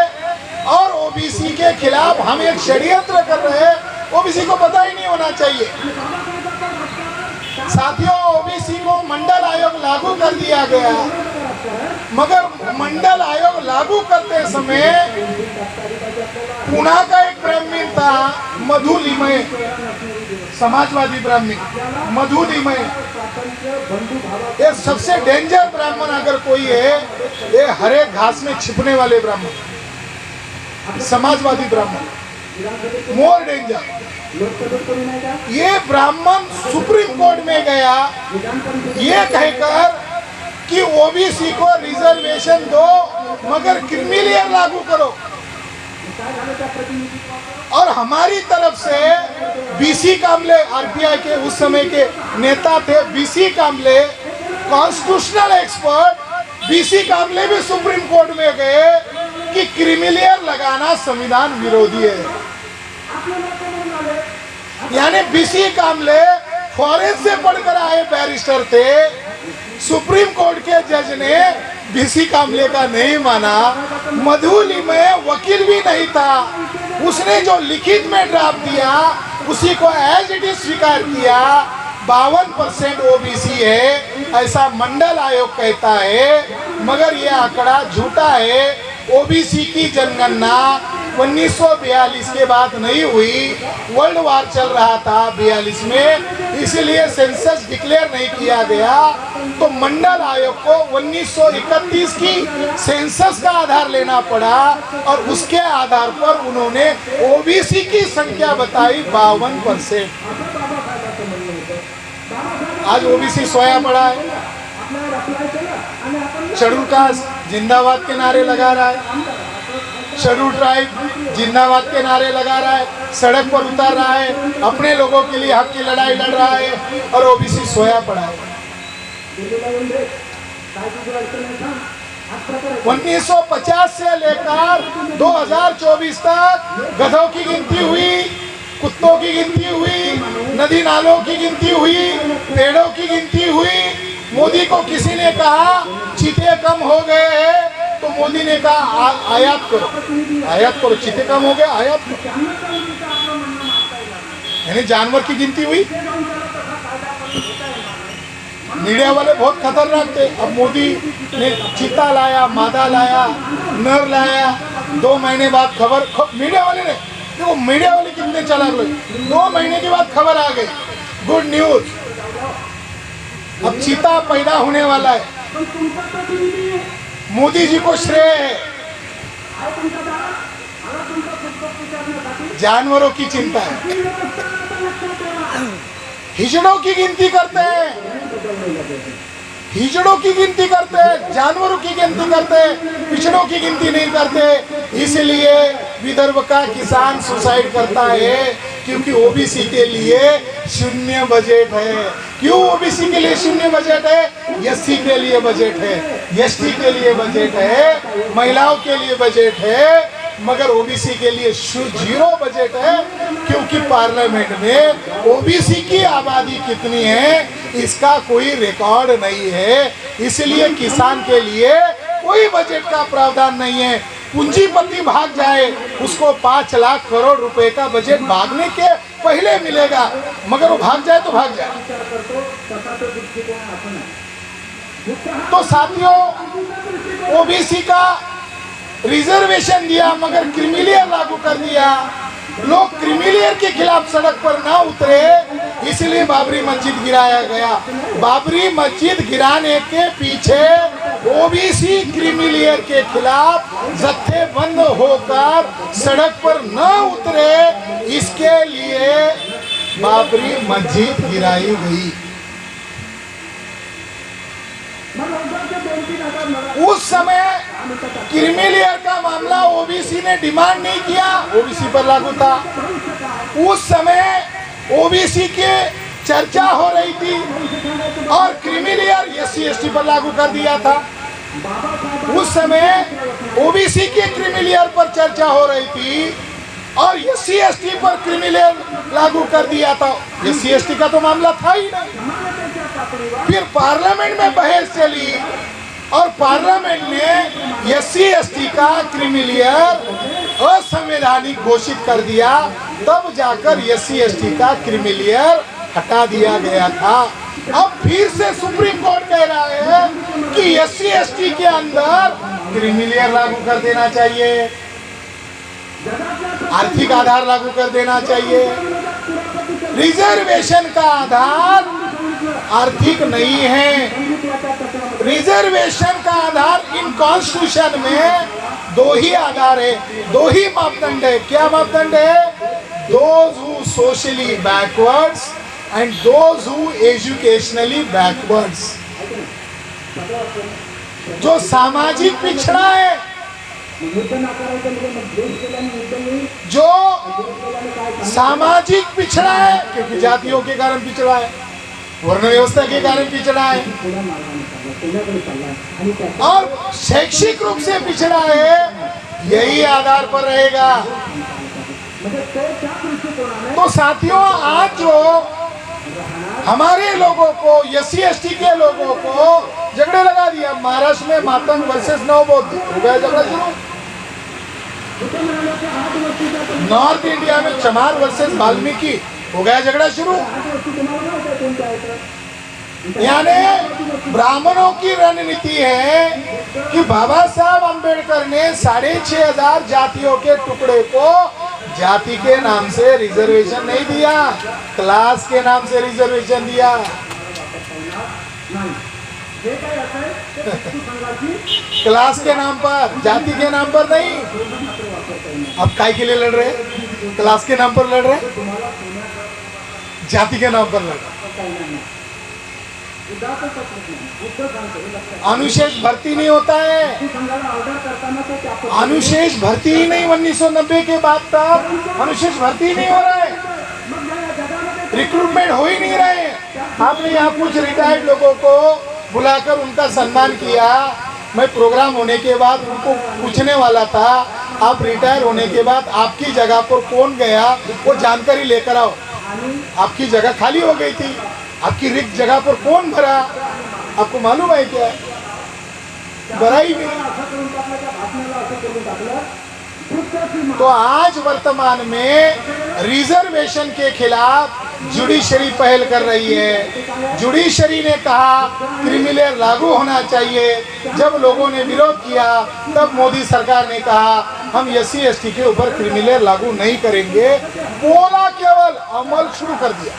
और ओबीसी के खिलाफ हम एक षड्यंत्र कर रहे हैं, ओबीसी को पता ही नहीं होना चाहिए। साथियों, ओबीसी को मंडल आयोग लागू कर दिया गया, मगर मंडल आयोग लागू करते समय पुणे का एक ब्राह्मण था, मधु लिमये, समाजवादी ब्राह्मण मधु लिमये, ये सबसे डेंजर ब्राह्मण अगर कोई है, ये हरे घास में छिपने वाले ब्राह्मण, समाजवादी ब्राह्मण, मोर डेंजर। ये ब्राह्मण सुप्रीम कोर्ट में गया ये कहकर कि ओबीसी को रिजर्वेशन दो मगर क्रीमिलियर लागू करो, और हमारी तरफ से बीसी कामले, आरपीआई के उस समय के नेता थे बीसी कामले, कॉन्स्टिट्यूशनल एक्सपर्ट बीसी कामले भी सुप्रीम कोर्ट में गए कि क्रीमिलियर लगाना संविधान विरोधी है। यानी बीसी कामले फॉरेन से पढ़कर आए बैरिस्टर थे, सुप्रीम कोर्ट के जज ने बीसी कामले का नहीं माना, मधु लिमये वकील भी नहीं था, उसने जो लिखित में ड्राफ्ट दिया उसी को एज इट इज स्वीकार किया। 52% ओबीसी है ऐसा मंडल आयोग कहता है, मगर यह आंकड़ा झूठा है। ओबीसी की जनगणना 1942 के बाद नहीं हुई, वर्ल्ड वार चल रहा था 42 में, इसलिए सेंसस डिक्लेयर नहीं किया गया। तो मंडल आयोग को 1931 की सेंसस का आधार लेना पड़ा और उसके आधार पर उन्होंने ओबीसी की संख्या बताई 52%। आज ओबीसी सोया पड़ा है, शेड्यूल कास्ट जिंदाबाद के नारे लगा रहा है, शेड्यूल ट्राइब जिंदाबाद के नारे लगा रहा है, सड़क पर उतर रहा है, अपने लोगों के लिए हक की लड़ाई लड़ रहा है, और ओबीसी सोया पड़ा है। 1950 से लेकर 2024 तक गधों की गिनती हुई, कुत्तों की गिनती हुई, नदी नालों की गिनती हुई, पेड़ों की गिनती हुई। मोदी को किसी ने कहा चीते कम हो गए हैं, तो मोदी ने कहा आयात करो, आयात करो, चीते कम हो गए, आयात करो। यानी जानवर की गिनती हुई। मीडिया वाले बहुत खतरनाक थे। अब मोदी ने चीता लाया, मादा लाया, नर लाया, 2 महीने बाद खबर, मीडिया वाले ने देखो, मीडिया वाले कितने चालाक लोग, 2 महीने के बाद खबर आ गई, गुड न्यूज, अब चीता पैदा होने वाला है। मोदी जी को श्रेय है। जानवरों की चिंता है, हिजड़ों की गिनती करते हैं, हिजड़ों की गिनती करते हैं, जानवरों की गिनती करते हैं, पिछड़ों की गिनती नहीं करते। इसलिए विदर्भ का किसान सुसाइड करता है, क्योंकि ओबीसी के लिए शून्य बजट है। क्यों ओबीसी के लिए शून्य बजट है? एससी के लिए बजट है, एसटी के लिए बजट है, महिलाओं के लिए बजट है, मगर ओबीसी के लिए 0 बजट है। क्योंकि पार्लियामेंट में ओबीसी की आबादी कितनी है इसका कोई रिकॉर्ड नहीं है, इसलिए किसान के लिए कोई बजट का प्रावधान नहीं है। पूंजीपति भाग जाए उसको 5 लाख करोड़ रुपए का बजट भागने के पहले मिलेगा, मगर वो भाग जाए तो भाग जाए। तो साथियों, ओबीसी का रिजर्वेशन दिया मगर क्रीमिलियर लागू कर दिया। लोग क्रीमिलियर के खिलाफ सड़क पर ना उतरे, इसलिए बाबरी मस्जिद गिराया गया। बाबरी मस्जिद गिराने के पीछे ओबीसी क्रीमिलियर के खिलाफ जत्थेबंद होकर सड़क पर न उतरे, इसके लिए बाबरी मस्जिद गिराई गई। उस समय क्रीमिलियर का मामला ओबीसी ने डिमांड नहीं किया, ओबीसी पर लागू था। उस समय ओबीसी के चर्चा हो रही थी और क्रीमिलेयर SC/ST पर लागू कर दिया था। उस समय ओबीसी के क्रीमिलेयर पर चर्चा हो रही थी और SC/ST पर क्रीमिलेयर लागू कर दिया था। SC/ST का तो मामला था ही नहीं। फिर पार्लियामेंट में बहस चली और पार्लियामेंट ने SC/ST का क्रीमिलेयर असंवैधानिक घोषित कर दिया। तब जाकर SC/ST का क्रीमिलेयर हटा दिया गया था। अब फिर से सुप्रीम कोर्ट कह रहा है कि SC/ST के अंदर क्रीमिलेयर लागू कर देना चाहिए, आर्थिक आधार लागू कर देना चाहिए। रिजर्वेशन का आधार आर्थिक नहीं है। रिजर्वेशन का आधार इन कॉन्स्टिट्यूशन में दो ही आधार है, दो ही मापदंड है। क्या मापदंड है? Those who socially backwards and those who educationally backwards. जो सामाजिक पिछड़ा है, जो सामाजिक पिछड़ा है, क्योंकि जातियों के कारण पिछड़ा है, वर्ण व्यवस्था के कारण पिछड़ा है, और शैक्षिक रूप से पिछड़ा है, यही आधार पर रहेगा। तो साथियों, आज जो हमारे लोगों को, SC/ST के लोगों को झगड़े लगा दिया। महाराष्ट्र में मातंग वर्सेस नवबोध हो गया झगड़ा शुरू। नॉर्थ इंडिया में चमार वर्सेस वाल्मीकि हो गया झगड़ा शुरू। यानी ब्राह्मणों की रणनीति है कि बाबा साहब अंबेडकर ने 6,500 जातियों के टुकड़े को जाति के नाम से रिजर्वेशन नहीं दिया, क्लास के नाम से रिजर्वेशन दिया। क्लास के नाम पर, जाति के नाम पर नहीं। अब काय के लिए लड़ रहे? क्लास के नाम पर लड़ रहे, जाति के नाम पर लड़ रहे। अनुशेष भर्ती नहीं होता है, अनुशेष भर्ती ही नहीं। 1990 के बाद तक अनुशेष भर्ती नहीं हो रहा है, रिक्रूटमेंट हो ही नहीं रहे। आपने यहाँ कुछ रिटायर्ड लोगों को बुलाकर उनका सम्मान किया। मैं प्रोग्राम होने के बाद उनको पूछने वाला था, आप रिटायर होने के बाद आपकी जगह पर कौन गया, वो जानकारी लेकर आओ। आपकी जगह खाली हो गई थी, आपकी रिक्त जगह पर कौन भरा, आपको मालूम है क्या? भरा ही नहीं। तो आज वर्तमान में रिजर्वेशन के खिलाफ जुडिशरी पहल कर रही है। जुडिशरी ने कहा क्रीमिलेयर लागू होना चाहिए। जब लोगों ने विरोध किया तब मोदी सरकार ने कहा हम SC/ST के ऊपर क्रीमिलेयर लागू नहीं करेंगे, बोला, केवल अमल शुरू कर दिया।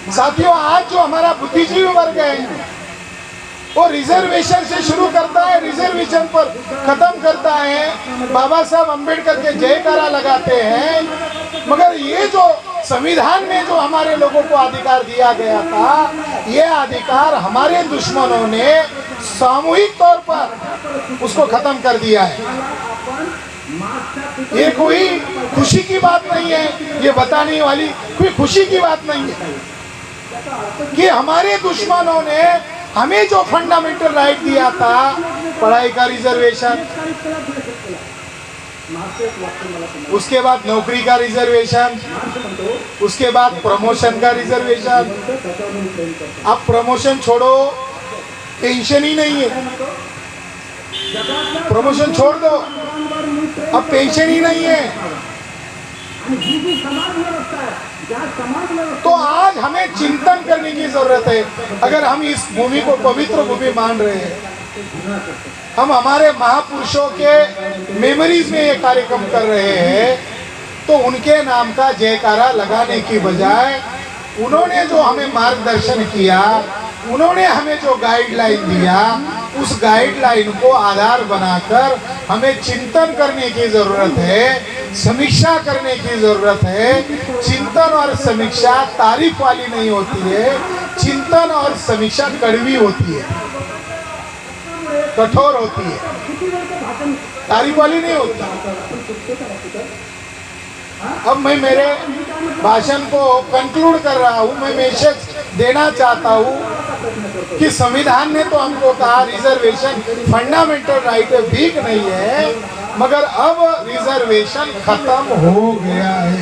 साथियों, आज जो हमारा बुद्धिजीवी वर्ग है वो रिजर्वेशन से शुरू करता है, रिजर्वेशन पर खत्म करता है, बाबा साहब अंबेडकर के जयकारा लगाते हैं। मगर ये जो संविधान में जो हमारे लोगों को अधिकार दिया गया था, ये अधिकार हमारे दुश्मनों ने सामूहिक तौर पर उसको खत्म कर दिया है। ये कोई खुशी की बात नहीं है, ये बताने वाली कोई खुशी की बात नहीं है कि हमारे दुश्मनों ने हमें जो फंडामेंटल राइट दिया था, पढ़ाई का रिजर्वेशन, उसके बाद नौकरी का रिजर्वेशन, उसके बाद प्रमोशन का रिजर्वेशन। अब प्रमोशन छोड़ो, पेंशन ही नहीं है। प्रमोशन छोड़ दो, अब पेंशन ही नहीं है। तो आज हमें चिंतन करने की जरूरत है। अगर हम इस भूमि को पवित्र भूमि मान रहे हैं, हम हमारे महापुरुषों के मेमोरीज में ये कार्यक्रम कर रहे हैं, तो उनके नाम का जयकारा लगाने की बजाय उन्होंने जो हमें मार्गदर्शन किया, उन्होंने हमें जो गाइडलाइन दिया, उस गाइडलाइन को आधार बनाकर हमें चिंतन करने की जरूरत है, समीक्षा करने की जरूरत है। चिंतन और समीक्षा तारीफ वाली नहीं होती है, चिंतन और समीक्षा कड़वी होती है, कठोर होती है। तारीफ वाली नहीं होता। अब मैं मेरे भाषण को कंक्लूड कर रहा हूँ। मैं मैसेज देना चाहता हूँ कि संविधान ने तो हमको कहा रिजर्वेशन फंडामेंटल राइट है, वीक नहीं है, मगर अब रिजर्वेशन खत्म हो गया है।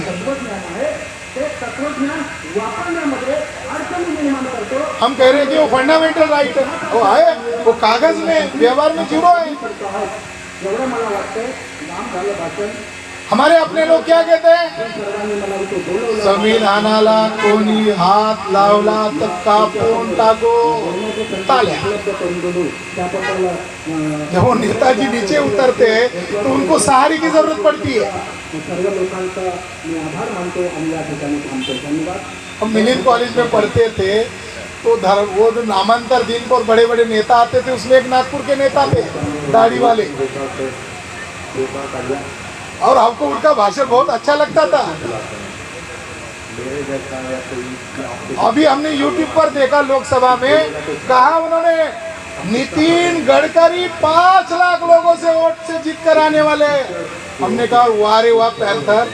हम कह रहे हैं कि वो फंडामेंटल राइट है, वो है, वो कागज में, व्यवहार में जीरो है। हमारे अपने लोग क्या कहते हैं? संविधानाला कोणी हात लावला तर कापून टाको ताल्या। जब वो नेताजी नीचे उतरते हैं तो उनको सहारे की जरूरत पड़ती है। हम मिलिंद कॉलेज में पढ़ते थे तो वो जो नामांतर दिन पर बड़े बड़े नेता आते थे, उसमें एक नागपुर के नेता थे, दाढ़ी वाले, और हमको उनका भाषण बहुत अच्छा लगता था। अभी हमने YouTube पर देखा, लोकसभा में कहा उन्होंने नितिन गडकरी 5 लाख लोगों से वोट से जीत कर आने वाले। हमने कहा वाह रे वाह पैंथर,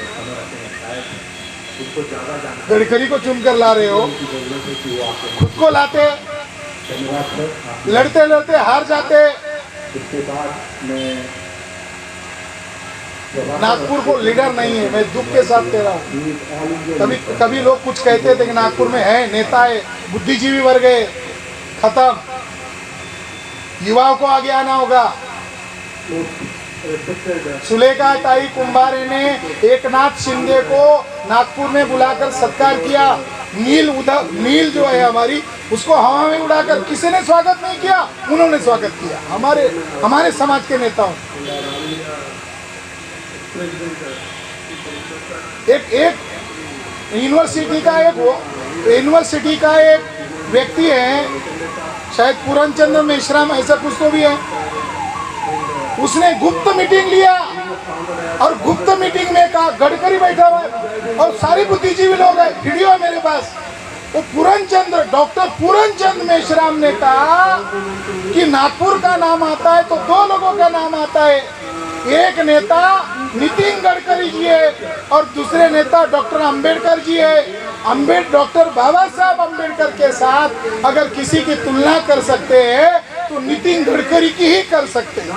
गडकरी को चुनकर ला रहे हो, खुद को लाते, लड़ते लड़ते हार जाते। नागपुर को लीडर नहीं है, मैं दुख के साथ कह रहा हूँ। कभी लोग कुछ कहते थे कि नागपुर में है, नेता है, बुद्धिजीवी वर्ग है, खत्म, युवाओं को आगे आना होगा। सुलेखा ताई कुंभारे ने एकनाथ शिंदे को नागपुर में बुलाकर सत्कार किया। नील जो है हमारी, उसको हवा में उड़ाकर किसी ने स्वागत नहीं किया, उन्होंने स्वागत किया, हमारे समाज के नेताओं। एक यूनिवर्सिटी का एक व्यक्ति है, शायद पूरनचंद्र मेश्राम ऐसा कुछ तो भी है, उसने गुप्त मीटिंग लिया और गुप्त मीटिंग में कहा गडकरी बैठा हुआ है और सारी बुद्धिजीवी लोग हैं, वीडियो है मेरे पास। वो डॉक्टर पूरनचंद्र मेश्राम ने कहा कि नागपुर का नाम आता है तो 2 लोगों का नाम आता है, एक नेता नितिन गडकरी जी है और दूसरे नेता डॉक्टर अंबेडकर जी है। डॉक्टर बाबा साहब अंबेडकर के साथ अगर किसी की तुलना कर सकते हैं तो नितिन गडकरी की ही कर सकते हैं।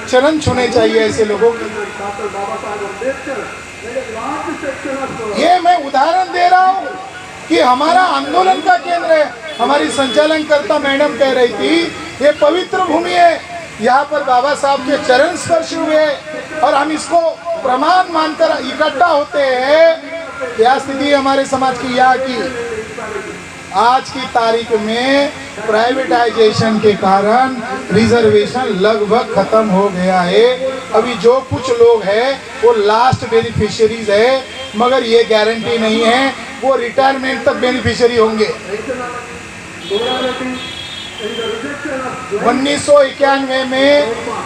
चरण छूने चाहिए ऐसे लोगों की। ये मैं उदाहरण दे रहा हूँ कि हमारा आंदोलन का केंद्र है। हमारी संचालनकर्ता मैडम कह रही थी ये पवित्र भूमि है, यहाँ पर बाबा साहब के चरण स्पर्श हुए और हम इसको प्रमाण मानकर इकट्ठा होते हैं। क्या स्थिति हमारे समाज की यहाँ की? आज की तारीख में प्राइवेटाइजेशन के कारण रिजर्वेशन लगभग खत्म हो गया है। अभी जो कुछ लोग हैं वो लास्ट बेनिफिशियरीज है, मगर ये गारंटी नहीं है वो रिटायरमेंट तक बेनिफिशियरी होंगे। 1991 में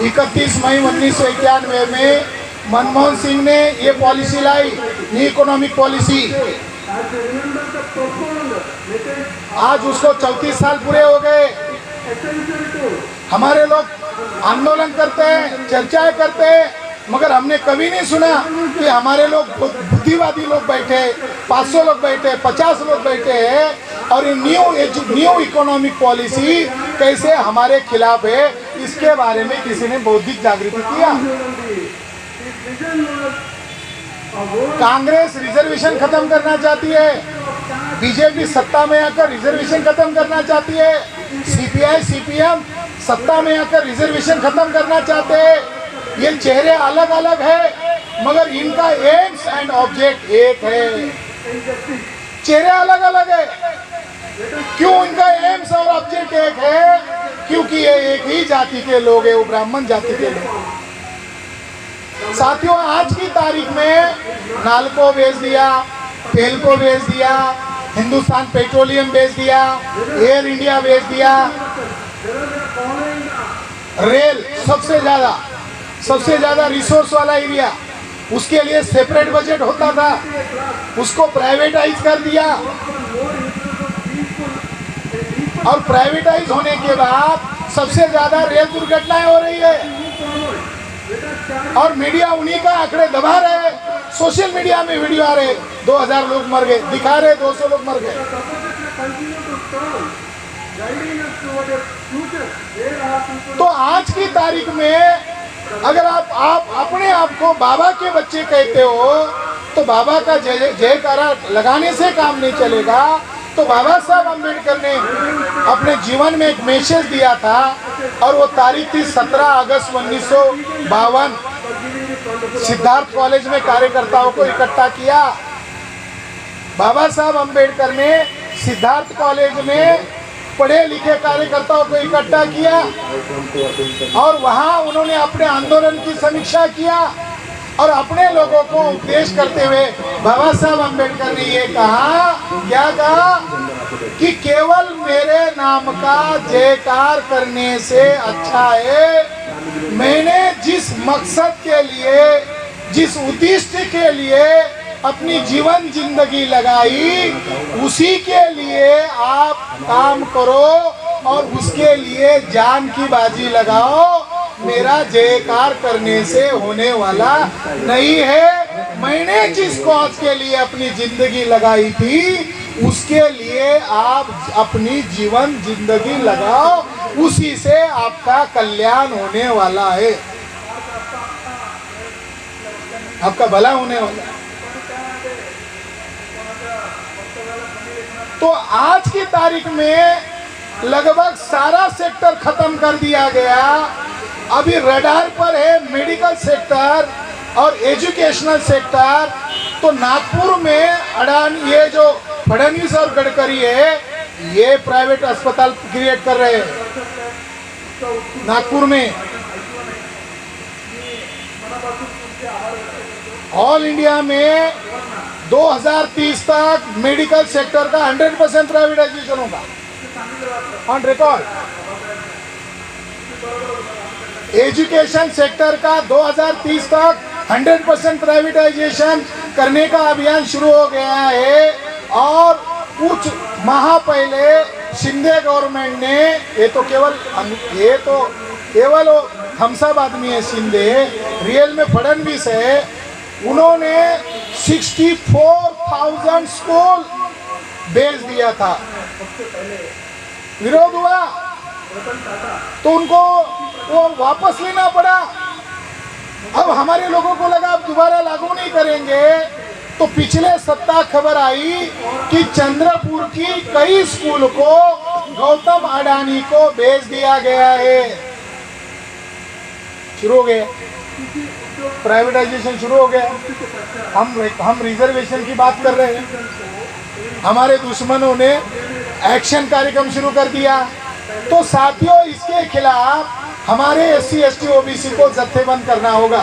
31 मई 1991 में मनमोहन सिंह ने ये पॉलिसी लाई, न्यू इकोनॉमिक पॉलिसी। आज उसको 34 साल पूरे हो गए। हमारे लोग आंदोलन करते हैं, चर्चाएं करते हैं, मगर हमने कभी नहीं सुना कि हमारे लोग बुद्धिवादी लोग बैठे, 500 लोग बैठे, 50 लोग बैठे हैं और ये न्यू इकोनॉमिक पॉलिसी कैसे हमारे खिलाफ है, इसके बारे में किसी ने बौद्धिक जागृति किया। कांग्रेस रिजर्वेशन खत्म करना चाहती है, बीजेपी सत्ता में आकर रिजर्वेशन खत्म करना चाहती है, सीपीआई सीपीएम सत्ता में आकर रिजर्वेशन खत्म करना चाहते हैं। ये चेहरे अलग अलग है मगर इनका एम्स एंड ऑब्जेक्ट एक है। चेहरे अलग अलग है, क्यों इनका एम्स और ऑब्जेक्ट एक है? क्योंकि ये एक ही जाति के लोग हैं, वो ब्राह्मण जाति के लोग। साथियों, आज की तारीख में नाल्को बेच दिया, तेल को बेच दिया, हिंदुस्तान पेट्रोलियम बेच दिया, एयर इंडिया बेच दिया, रेल सबसे ज्यादा रिसोर्स वाला एरिया, उसके लिए सेपरेट बजट होता था, उसको प्राइवेटाइज कर दिया और प्राइवेटाइज होने के बाद सबसे ज्यादा रेल दुर्घटनाएं हो रही है और मीडिया उन्हीं का आंकड़े दबा रहे हैं। सोशल मीडिया में वीडियो आ रहे, 2000 लोग मर गए, दिखा रहे 200 लोग मर गए। तो आज की तारीख में अगर आप अपने आप को बाबा के बच्चे कहते हो तो बाबा का जयकारा लगाने से काम नहीं चलेगा। तो बाबा साहब अम्बेडकर ने अपने जीवन में एक मैसेज दिया था और वो तारीख थी 17 अगस्त 1952। सिद्धार्थ कॉलेज में कार्यकर्ताओं को इकट्ठा किया। बाबा साहब अम्बेडकर ने सिद्धार्थ कॉलेज में पढ़े लिखे कार्यकर्ताओं को इकट्ठा किया और वहां उन्होंने अपने आंदोलन की समीक्षा किया और अपने लोगों को उपदेश करते हुए बाबा साहब अम्बेडकर ने ये कहा, क्या कहा कि केवल मेरे नाम का जयकार करने से अच्छा है मैंने जिस मकसद के लिए, जिस उद्देश्य के लिए अपनी जीवन जिंदगी लगाई उसी के लिए आप काम करो और उसके लिए जान की बाजी लगाओ। मेरा जयकार करने से होने वाला नहीं है। मैंने जिस कॉज के लिए अपनी जिंदगी लगाई थी उसके लिए आप अपनी जीवन जिंदगी लगाओ, उसी से आपका कल्याण होने वाला है, आपका भला होने वाला है। तो आज की तारीख में लगभग सारा सेक्टर खत्म कर दिया गया। अभी रडार पर है मेडिकल सेक्टर और एजुकेशनल सेक्टर। तो नागपुर में अडानी, ये जो फडणवीस और गडकरी है, ये प्राइवेट अस्पताल क्रिएट कर रहे हैं नागपुर में। ऑल इंडिया में 2030 तक मेडिकल सेक्टर का 100% प्राइवेटाइजेशन होगा ऑन रिकॉर्ड। एजुकेशन सेक्टर का 2030 तक 100% प्राइवेटाइजेशन करने का अभियान शुरू हो गया है। और कुछ माह पहले शिंदे गवर्नमेंट ने, ये तो केवल हमसाब आदमी है शिंदे, रियल में फडणवीस है, उन्होंने 64,000 स्कूल बेच दिया था। विरोध हुआ तो उनको वो वापस लेना पड़ा। अब हमारे लोगों को लगा अब दोबारा लागू नहीं करेंगे, तो पिछले सप्ताह खबर आई कि चंद्रपुर की कई स्कूल को गौतम अडानी को बेच दिया गया है। शुरू हो गया प्राइवेटाइजेशन, शुरू हो गया। हम रिजर्वेशन की बात कर रहे हैं, हमारे दुश्मनों ने एक्शन कार्यक्रम शुरू कर दिया। तो साथियों, इसके खिलाफ हमारे SC ST OBC को जत्थेबंद करना होगा।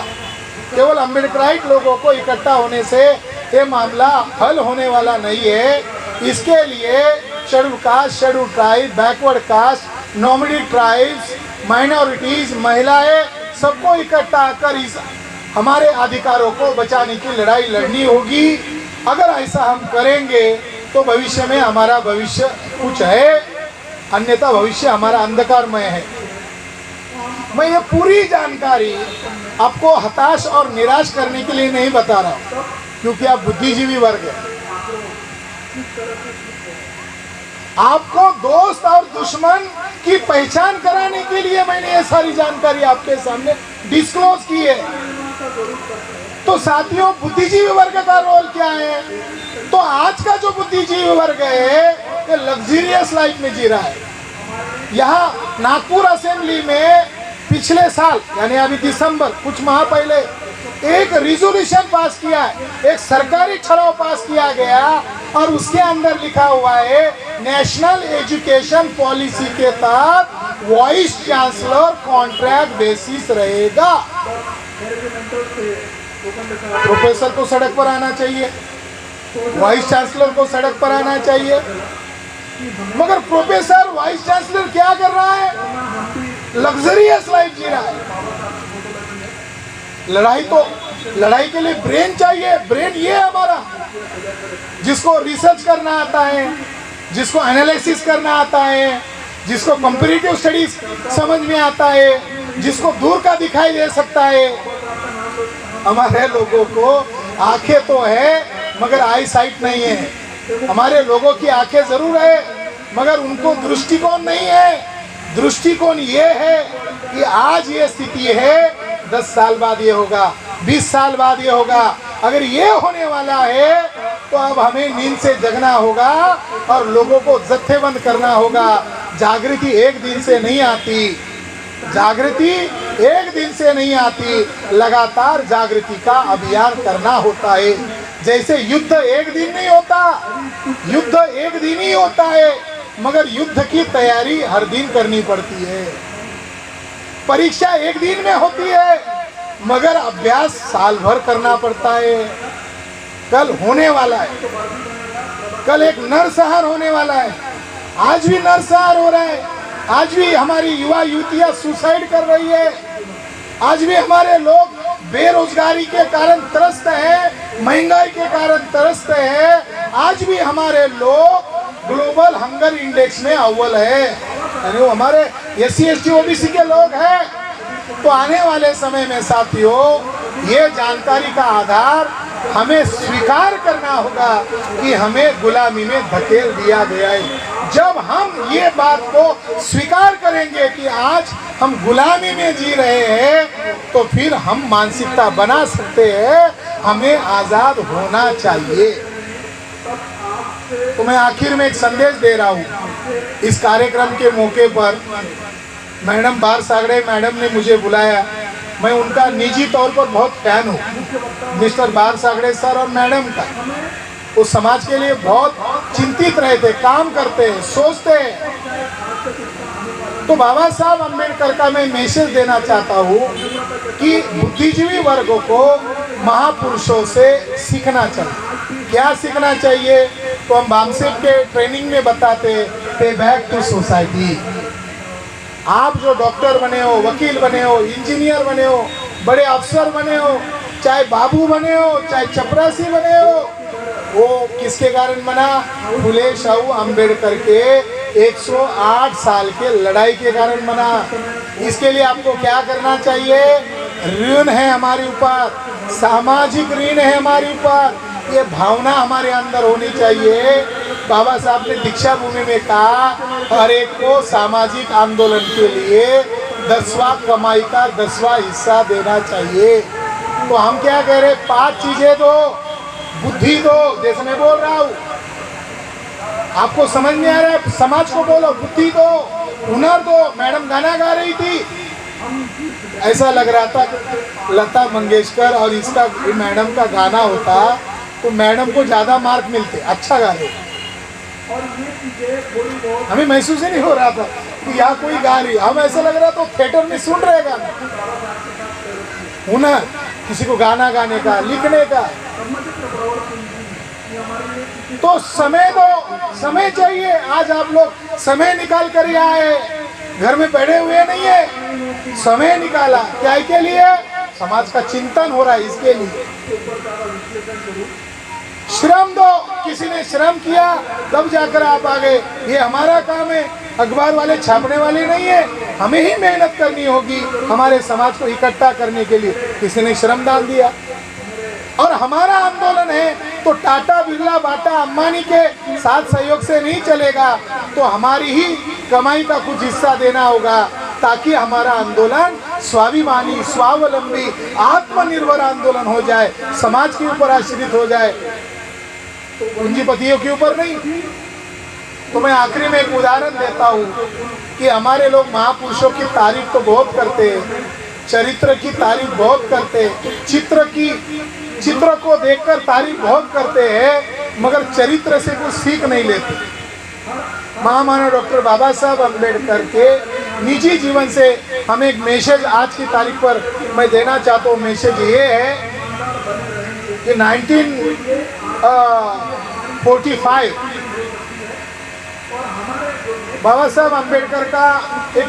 केवल अम्बेडकराइट लोगों को इकट्ठा होने से ये मामला हल होने वाला नहीं है। इसके लिए schedule caste, schedule tribe, backward caste, nominee tribes, minorities, महिलाएं, सबको इकट्ठा कर इस हमारे अधिकारों को बचाने की लड़ाई लड़नी होगी। अगर ऐसा हम करेंगे तो भविष्य में हमारा भविष्य कुछ है, अन्यथा भविष्य हमारा अंधकारमय है। मैं ये पूरी जानकारी आपको हताश और निराश करने के लिए नहीं बता रहा हूँ, क्योंकि आप बुद्धिजीवी वर्ग हैं। आपको दोस्त और दुश्मन की पहचान कराने के लिए मैंने ये सारी जानकारी आपके सामने डिस्क्लोज की है। तो साथियों, बुद्धिजीवी वर्ग का रोल क्या है? तो आज का जो बुद्धिजीवी वर्ग है ये लग्जरियस लाइफ में जी रहा है। यहाँ नागपुर असेंबली में पिछले साल यानी अभी दिसंबर, कुछ माह पहले एक रिजोल्यूशन पास किया है, एक सरकारी ठराव पास किया गया और उसके अंदर लिखा हुआ है नेशनल एजुकेशन पॉलिसी के तहत वाइस चांसलर कॉन्ट्रैक्ट बेसिस रहेगा। प्रोफेसर को सड़क पर आना चाहिए, वाइस चांसलर को सड़क पर आना चाहिए, मगर प्रोफेसर वाइस चांसलर क्या कर रहा है? लग्जरियस लाइफ जी रहा है। लड़ाई के लिए ब्रेन चाहिए। ब्रेन ये है हमारा, जिसको रिसर्च करना आता है, जिसको एनालिसिस करना आता है, जिसको कंपैरेटिव स्टडीज समझ में आता है, जिसको दूर का दिखाई दे सकता है। हमारे लोगों को आंखें तो है मगर आई साइट नहीं है। हमारे लोगों की आंखें जरूर है मगर उनको दृष्टिकोण नहीं है। दृष्टिकोण ये है कि आज ये स्थिति है, 10 साल बाद ये होगा, 20 साल बाद ये होगा। अगर ये होने वाला है तो अब हमें नींद से जगना होगा और लोगों को जत्थेबंद करना होगा। जागृति एक दिन से नहीं आती, जागृति एक दिन से नहीं आती, लगातार जागृति का अभियान करना होता है। जैसे युद्ध एक दिन नहीं होता, युद्ध एक दिन ही होता है मगर युद्ध की तैयारी हर दिन करनी पड़ती है। परीक्षा एक दिन में होती है मगर अभ्यास साल भर करना पड़ता है। कल होने वाला है, कल एक नरसंहार होने वाला है। आज भी नरसंहार हो रहा है, आज भी हमारी युवा युवतियां सुसाइड कर रही है, आज भी हमारे लोग बेरोजगारी के कारण त्रस्त है, महंगाई के कारण त्रस्त है। आज भी हमारे लोग ग्लोबल हंगर इंडेक्स में अव्वल है, यानी वो हमारे SC ST OBC के लोग हैं। तो आने वाले समय में साथियों, ये जानकारी का आधार हमें स्वीकार करना होगा कि हमें गुलामी में धकेल दिया गया है। जब हम ये बात को स्वीकार करेंगे कि आज हम गुलामी में जी रहे हैं तो फिर हम मानसिकता बना सकते हैं, हमें आज़ाद होना चाहिए। तो मैं आखिर में एक संदेश दे रहा हूँ। इस कार्यक्रम के मौके पर मैडम बारसागड़े मैडम ने मुझे बुलाया। मैं उनका निजी तौर पर बहुत फैन हूँ, मिस्टर बारसागड़े सर और मैडम का। वो समाज के लिए बहुत चिंतित रहते, काम करते हैं, सोचते हैं। तो बाबा साहब अम्बेडकर का मैं मैसेज देना चाहता हूँ कि बुद्धिजीवी वर्गों को महापुरुषों से सीखना चाहिए। क्या सीखना चाहिए? तो हम बामसेब के ट्रेनिंग में बताते, पे बैक टू सोसाइटी। आप जो डॉक्टर बने हो, वकील बने हो, इंजीनियर बने हो, बड़े अफसर बने हो, चाहे बाबू बने हो, चाहे चपरासी बने हो, वो किसके कारण बना? फुले शाहू अम्बेडकर के 108 साल के लड़ाई के कारण बना। इसके लिए आपको क्या करना चाहिए? ऋण है हमारे ऊपर, सामाजिक ऋण है हमारे ऊपर, ये भावना हमारे अंदर होनी चाहिए। बाबा साहब ने दीक्षा भूमि में कहा, हर एक को सामाजिक आंदोलन के लिए 10वां कमाई का 10वां हिस्सा देना चाहिए। तो हम क्या कह रहे? 5 चीजें दो, बुद्धि दो, जैसे मैं बोल रहा हूँ, आपको समझ में आ रहा है? समाज को बोलो बुद्धि दो, हुनर दो। मैडम गाना गा रही थी, ऐसा लग रहा था लता मंगेशकर और इसका मैडम का गाना होता तो मैडम को ज्यादा मार्क मिलते, अच्छा गा रहे। हमें महसूस ही नहीं हो रहा था कि यहाँ कोई गा रही, हम ऐसा लग रहा तो थिएटर में सुन रहे गाना। हुनर किसी को गाना गाने का, लिखने का, तो समय दो, समय चाहिए। आज आप लोग समय निकाल कर यहाँ आए, घर में बैठे हुए नहीं है, समय निकाला क्या के लिए? समाज का चिंतन हो रहा है, इसके लिए श्रम दो। किसी ने श्रम किया तब जाकर आप आ गए, ये हमारा काम है। अखबार वाले छापने वाले नहीं है, हमें ही मेहनत करनी होगी हमारे समाज को इकट्ठा करने के लिए। किसी ने श्रमदान दिया और हमारा आंदोलन है तो टाटा बिरला बाटा अंबानी के साथ सहयोग से नहीं चलेगा, तो हमारी ही कमाई का कुछ हिस्सा देना होगा ताकि हमारा आंदोलन स्वाभिमानी, स्वावलंबी, आत्मनिर्भर आंदोलन हो जाए, समाज के ऊपर आश्रित हो जाए, पूंजीपतियों के ऊपर नहीं। तो मैं आखिरी में एक उदाहरण देता हूँ कि हमारे लोग महापुरुषों की तारीफ तो बहुत करते हैं, चरित्र की तारीफ बहुत करते हैं, चित्र को देखकर तारीफ बहुत करते हैं, मगर चरित्र से कुछ सीख नहीं लेते। महामानव डॉक्टर बाबा साहब अम्बेडकर के निजी जीवन से हम एक मैसेज आज की तारीख पर मैं देना चाहता हूँ। मैसेज ये है कि 1945 बाबा साहब अम्बेडकर का एक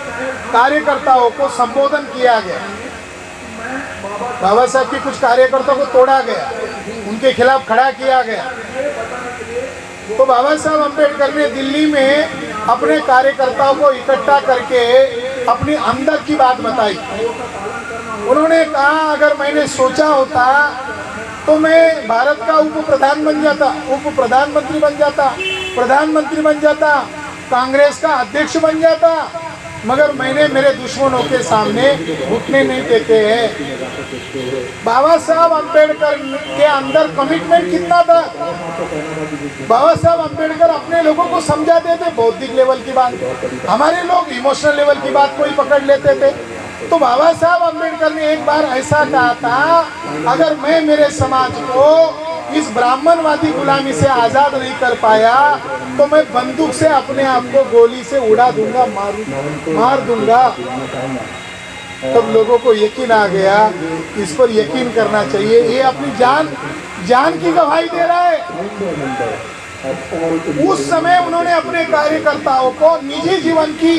कार्यकर्ताओं को संबोधन किया गया। बाबा साहब के कुछ कार्यकर्ताओं को तोड़ा गया, उनके खिलाफ खड़ा किया गया। तो बाबा साहब अम्बेडकर ने दिल्ली में अपने कार्यकर्ताओं को इकट्ठा करके अपनी अंदर की बात बताई। उन्होंने कहा अगर मैंने सोचा होता तो मैं भारत का उप प्रधानमंत्री बन जाता, कांग्रेस का अध्यक्ष बन जाता, मगर मैंने मेरे दुश्मनों के सामने घुटने नहीं टेके हैं। बाबा साहब अम्बेडकर के अंदर कमिटमेंट कितना था। बाबा साहब अम्बेडकर अपने लोगों को समझाते थे बौद्धिक लेवल की बात, हमारे लोग इमोशनल लेवल की बात को ही पकड़ लेते थे। तो बाबा साहब अम्बेडकर ने एक बार ऐसा कहा था, अगर मैं मेरे समाज को इस ब्राह्मणवादी गुलामी से आज़ाद नहीं कर पाया तो मैं बंदूक से अपने आप को गोली से उड़ा दूंगा, मार दूंगा। तब लोगों को यकीन आ गया, इस पर यकीन करना चाहिए, ये अपनी जान की गवाही दे रहा है। उस समय उन्होंने अपने कार्यकर्ताओं को निजी जीवन की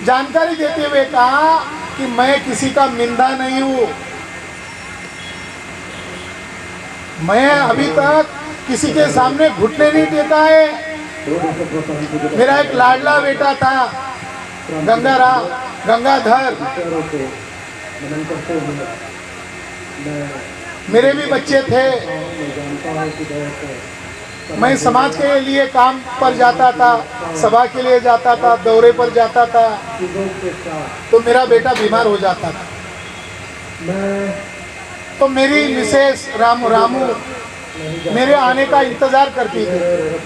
जानकारी देते हुए कहा कि मैं किसी का निंदा नहीं हूँ, मैं अभी तक किसी के सामने घुटने नहीं टेका है। मेरा एक लाडला बेटा था गंगाधर, मेरे भी बच्चे थे, मैं समाज के लिए काम पर जाता था, सभा के लिए जाता था, दौरे पर जाता था, तो मेरा बेटा बीमार हो जाता था। तो मेरी मिसेस रामू मेरे आने का इंतजार करती थी,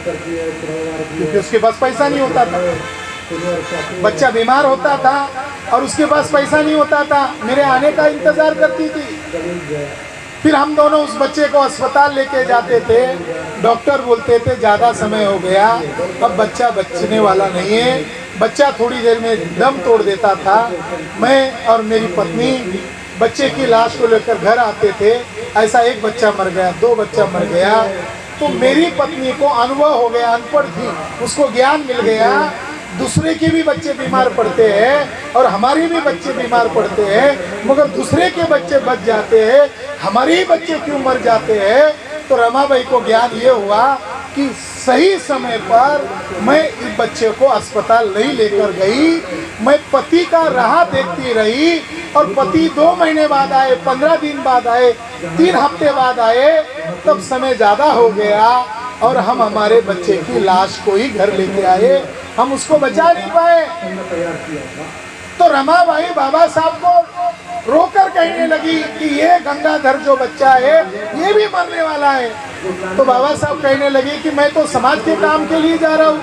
क्योंकि उसके पास पैसा नहीं होता था। बच्चा बीमार होता था और उसके पास पैसा नहीं होता था, मेरे आने का इंतजार करती थी। फिर हम दोनों उस बच्चे को अस्पताल लेके जाते थे, डॉक्टर बोलते थे ज़्यादा समय हो गया, अब बच्चा बचने वाला नहीं है। बच्चा थोड़ी देर में दम तोड़ देता था। मैं और मेरी पत्नी बच्चे की लाश को लेकर घर आते थे, ऐसा एक बच्चा मर गया, 2 बच्चा मर गया। तो मेरी पत्नी को अनुभव हो गया, अनपढ़ थी, उसको ज्ञान मिल गया, दूसरे के भी बच्चे बीमार पड़ते हैं और हमारे भी बच्चे बीमार पड़ते हैं, मगर दूसरे के बच्चे बच जाते हैं, हमारे ही बच्चे क्यों मर जाते हैं। तो रमाबाई को ज्ञान ये हुआ कि सही समय पर मैं इस बच्चे को अस्पताल नहीं लेकर गई, मैं पति का राह देखती रही, और पति 2 महीने बाद आए, 15 दिन बाद आए, 3 हफ्ते बाद आए, तब समय ज़्यादा हो गया और हम हमारे बच्चे की लाश को ही घर लेके आए, हम उसको बचा नहीं पाए। तो रमाबाई बाबा साहब को रोकर कहने लगी कि ये गंगाधर जो बच्चा है ये भी मरने वाला है। तो बाबा साहब कहने लगे कि मैं तो समाज के काम के लिए जा रहा हूँ,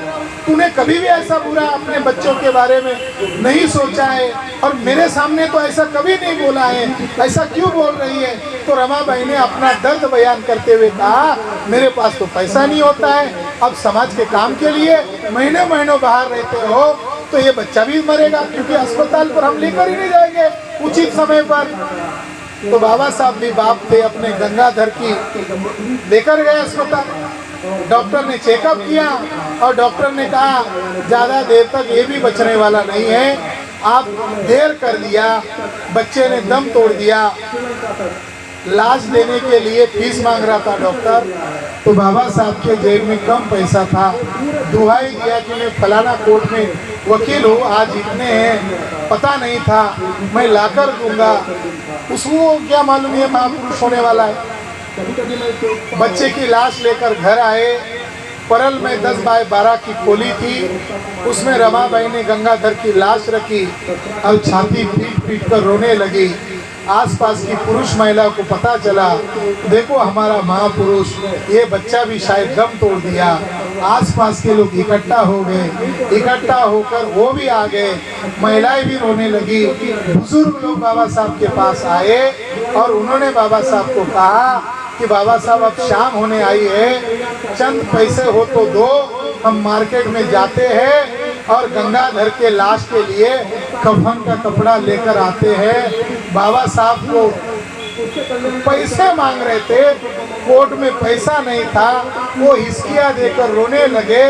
तूने कभी भी ऐसा बुरा अपने बच्चों के बारे में नहीं सोचा है और मेरे सामने तो ऐसा कभी नहीं बोला है, ऐसा क्यों बोल रही है। तो रमाबाई ने अपना दर्द बयान करते हुए कहा, मेरे पास तो पैसा नहीं होता है, अब समाज के काम के लिए महीनों महीनों बाहर रहते हो तो ये बच्चा भी मरेगा, क्योंकि अस्पताल पर हम लेकर ही नहीं जाएंगे उचित समय पर। तो बाबा साहब भी बाप थे, अपने गंगाधर की लेकर गए अस्पताल। डॉक्टर ने चेकअप किया और डॉक्टर ने कहा ज़्यादा देर तक ये भी बचने वाला नहीं है, आप देर कर दिया, बच्चे ने दम तोड़ दिया। लाश देने के लिए फीस मांग रहा था डॉक्टर, तो बाबा साहब के जेब में कम पैसा था, दुहाई दिया कि मैं फलाना कोर्ट में वकील हूँ, आज इतने हैं, पता नहीं था, मैं लाकर दूंगा। उसको क्या मालूम है महापुरुष होने वाला है। बच्चे की लाश लेकर घर आए, परल में 10 बाय 12 की खोली थी, उसमें रमाबाई ने गंगाधर की लाश रखी और छाती पीट पीट कर रोने लगी। आसपास की पुरुष महिला को पता चला, देखो हमारा महापुरुष, ये बच्चा भी शायद दम तोड़ दिया। आसपास के लोग इकट्ठा हो गए, इकट्ठा होकर वो भी आ गए, महिलाएं भी रोने लगी। बुजुर्ग लोग बाबा साहब के पास आए और उन्होंने बाबा साहब को कहा कि बाबा साहब अब शाम होने आई है, चंद पैसे हो तो दो, हम मार्केट में जाते हैं और गंगाधर के लाश के लिए कफन का कपड़ा लेकर आते हैं। बाबा साहब को पैसे मांग रहे थे, कोर्ट में पैसा नहीं था, वो हिचकियाँ देकर रोने लगे।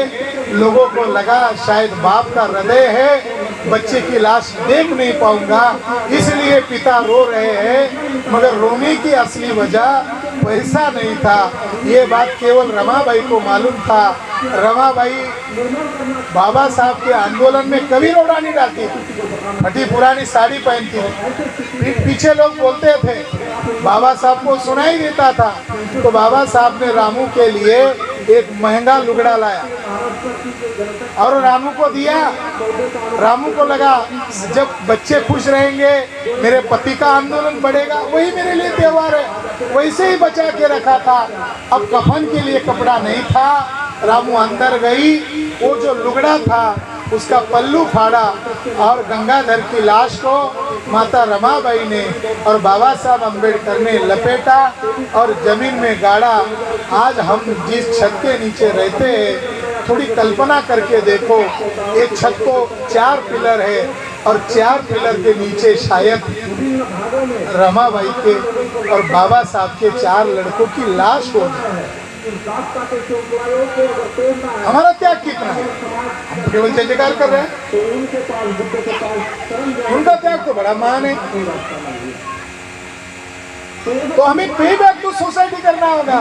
लोगों को लगा शायद बाप का हृदय है, बच्चे की लाश देख नहीं पाऊंगा, इसलिए पिता रो रहे हैं, मगर रोने की असली वजह पैसा नहीं था। ये बात केवल रमाबाई को मालूम था रमाबाई बाबा साहब के आंदोलन में कभी रोड़ा नहीं डालती, फटी पुरानी साड़ी पहनती थी। पीछे लोग बोलते थे, बाबा साहब को सुनाई देता था, तो बाबा साहब ने रामू के लिए एक महंगा लुगड़ा लाया और रामू को दिया। रामू को लगा जब बच्चे खुश रहेंगे मेरे पति का आंदोलन बढ़ेगा, वही मेरे लिए त्योहार है, वैसे ही बचा के रखा था। अब कफन के लिए कपड़ा नहीं था, रामू अंदर गई, वो जो लुगड़ा था उसका पल्लू फाड़ा और गंगाधर की लाश को माता रमाबाई ने और बाबा साहब अम्बेडकर ने लपेटा और जमीन में गाड़ा। आज हम जिस छत के नीचे रहते हैं, थोड़ी कल्पना करके देखो, एक छत को 4 पिलर है और 4 पिलर के नीचे शायद रमाबाई के और बाबा साहब के 4 लड़कों की लाश होगी। हमारा त्याग कितना है? हम केवल जय जयकार कर रहे हैं, उनका त्याग तो बड़ा महान है। तो हमें पे बैक टू सोसाइटी करना होगा।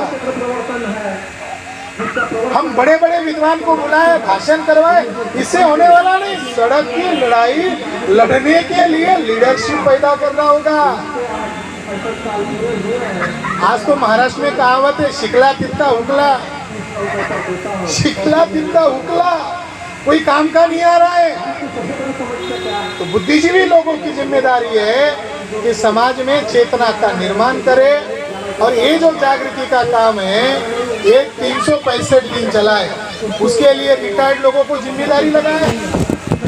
हम बड़े बड़े विद्वान को बुलाए, भाषण करवाए, इससे होने वाला नहीं। सड़क की लड़ाई लड़ने के लिए लीडरशिप पैदा करना होगा। आज तो महाराष्ट्र में कहावत है, शिकला तित्ता उकला, शिकला तित्ता उकला, कोई काम का नहीं आ रहा है। तो बुद्धिजीवी लोगों की जिम्मेदारी है कि समाज में चेतना का निर्माण करे और ये जो जागृति का काम है ये 365 दिन चलाए। उसके लिए रिटायर्ड लोगों को जिम्मेदारी लगाए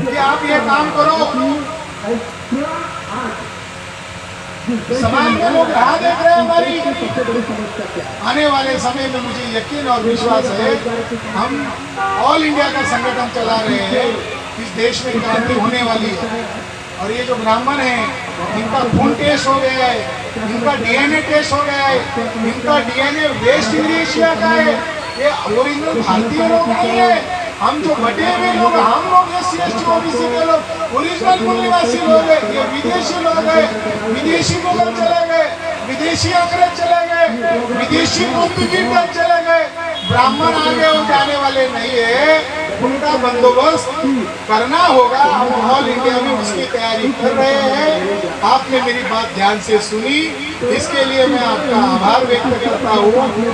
कि आप ये काम करो। समाज में लोग राह देख रहे हैं हमारी। आने वाले समय में मुझे यकीन और विश्वास है, हम ऑल इंडिया का संगठन चला रहे हैं, इस देश में क्रांति होने वाली है। और ये जो ब्राह्मण हैं, इनका खून टेस्ट हो गया है, इनका डीएनए टेस्ट हो गया है, इनका डीएनए वेस्ट इंडीज एशिया का है, ये ओरिजिनल भारतीय लोग नहीं है। हम जो बटे हुए लोग, हम लोग SC ST OBC के लोग ओरिजिनल मूल निवासी लोग हैं। ये विदेशी लोग हैं, विदेशी मुगल चले गए, विदेशी अंग्रेज चले गए, विदेशी पोर्तुगीज चले गए, ब्राह्मण आगे और जाने वाले नहीं है। उनका बंदोबस्त करना होगा। हम ऑल इंडिया में उसकी तैयारी कर रहे हैं। आपने मेरी बात ध्यान से सुनी, इसके लिए मैं आपका आभार व्यक्त करता हूँ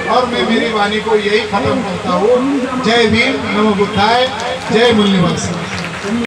और मैं मेरी वाणी को यही खत्म करता हूँ। जय भीम, नमो बुद्धाय, जय मूल निवासी।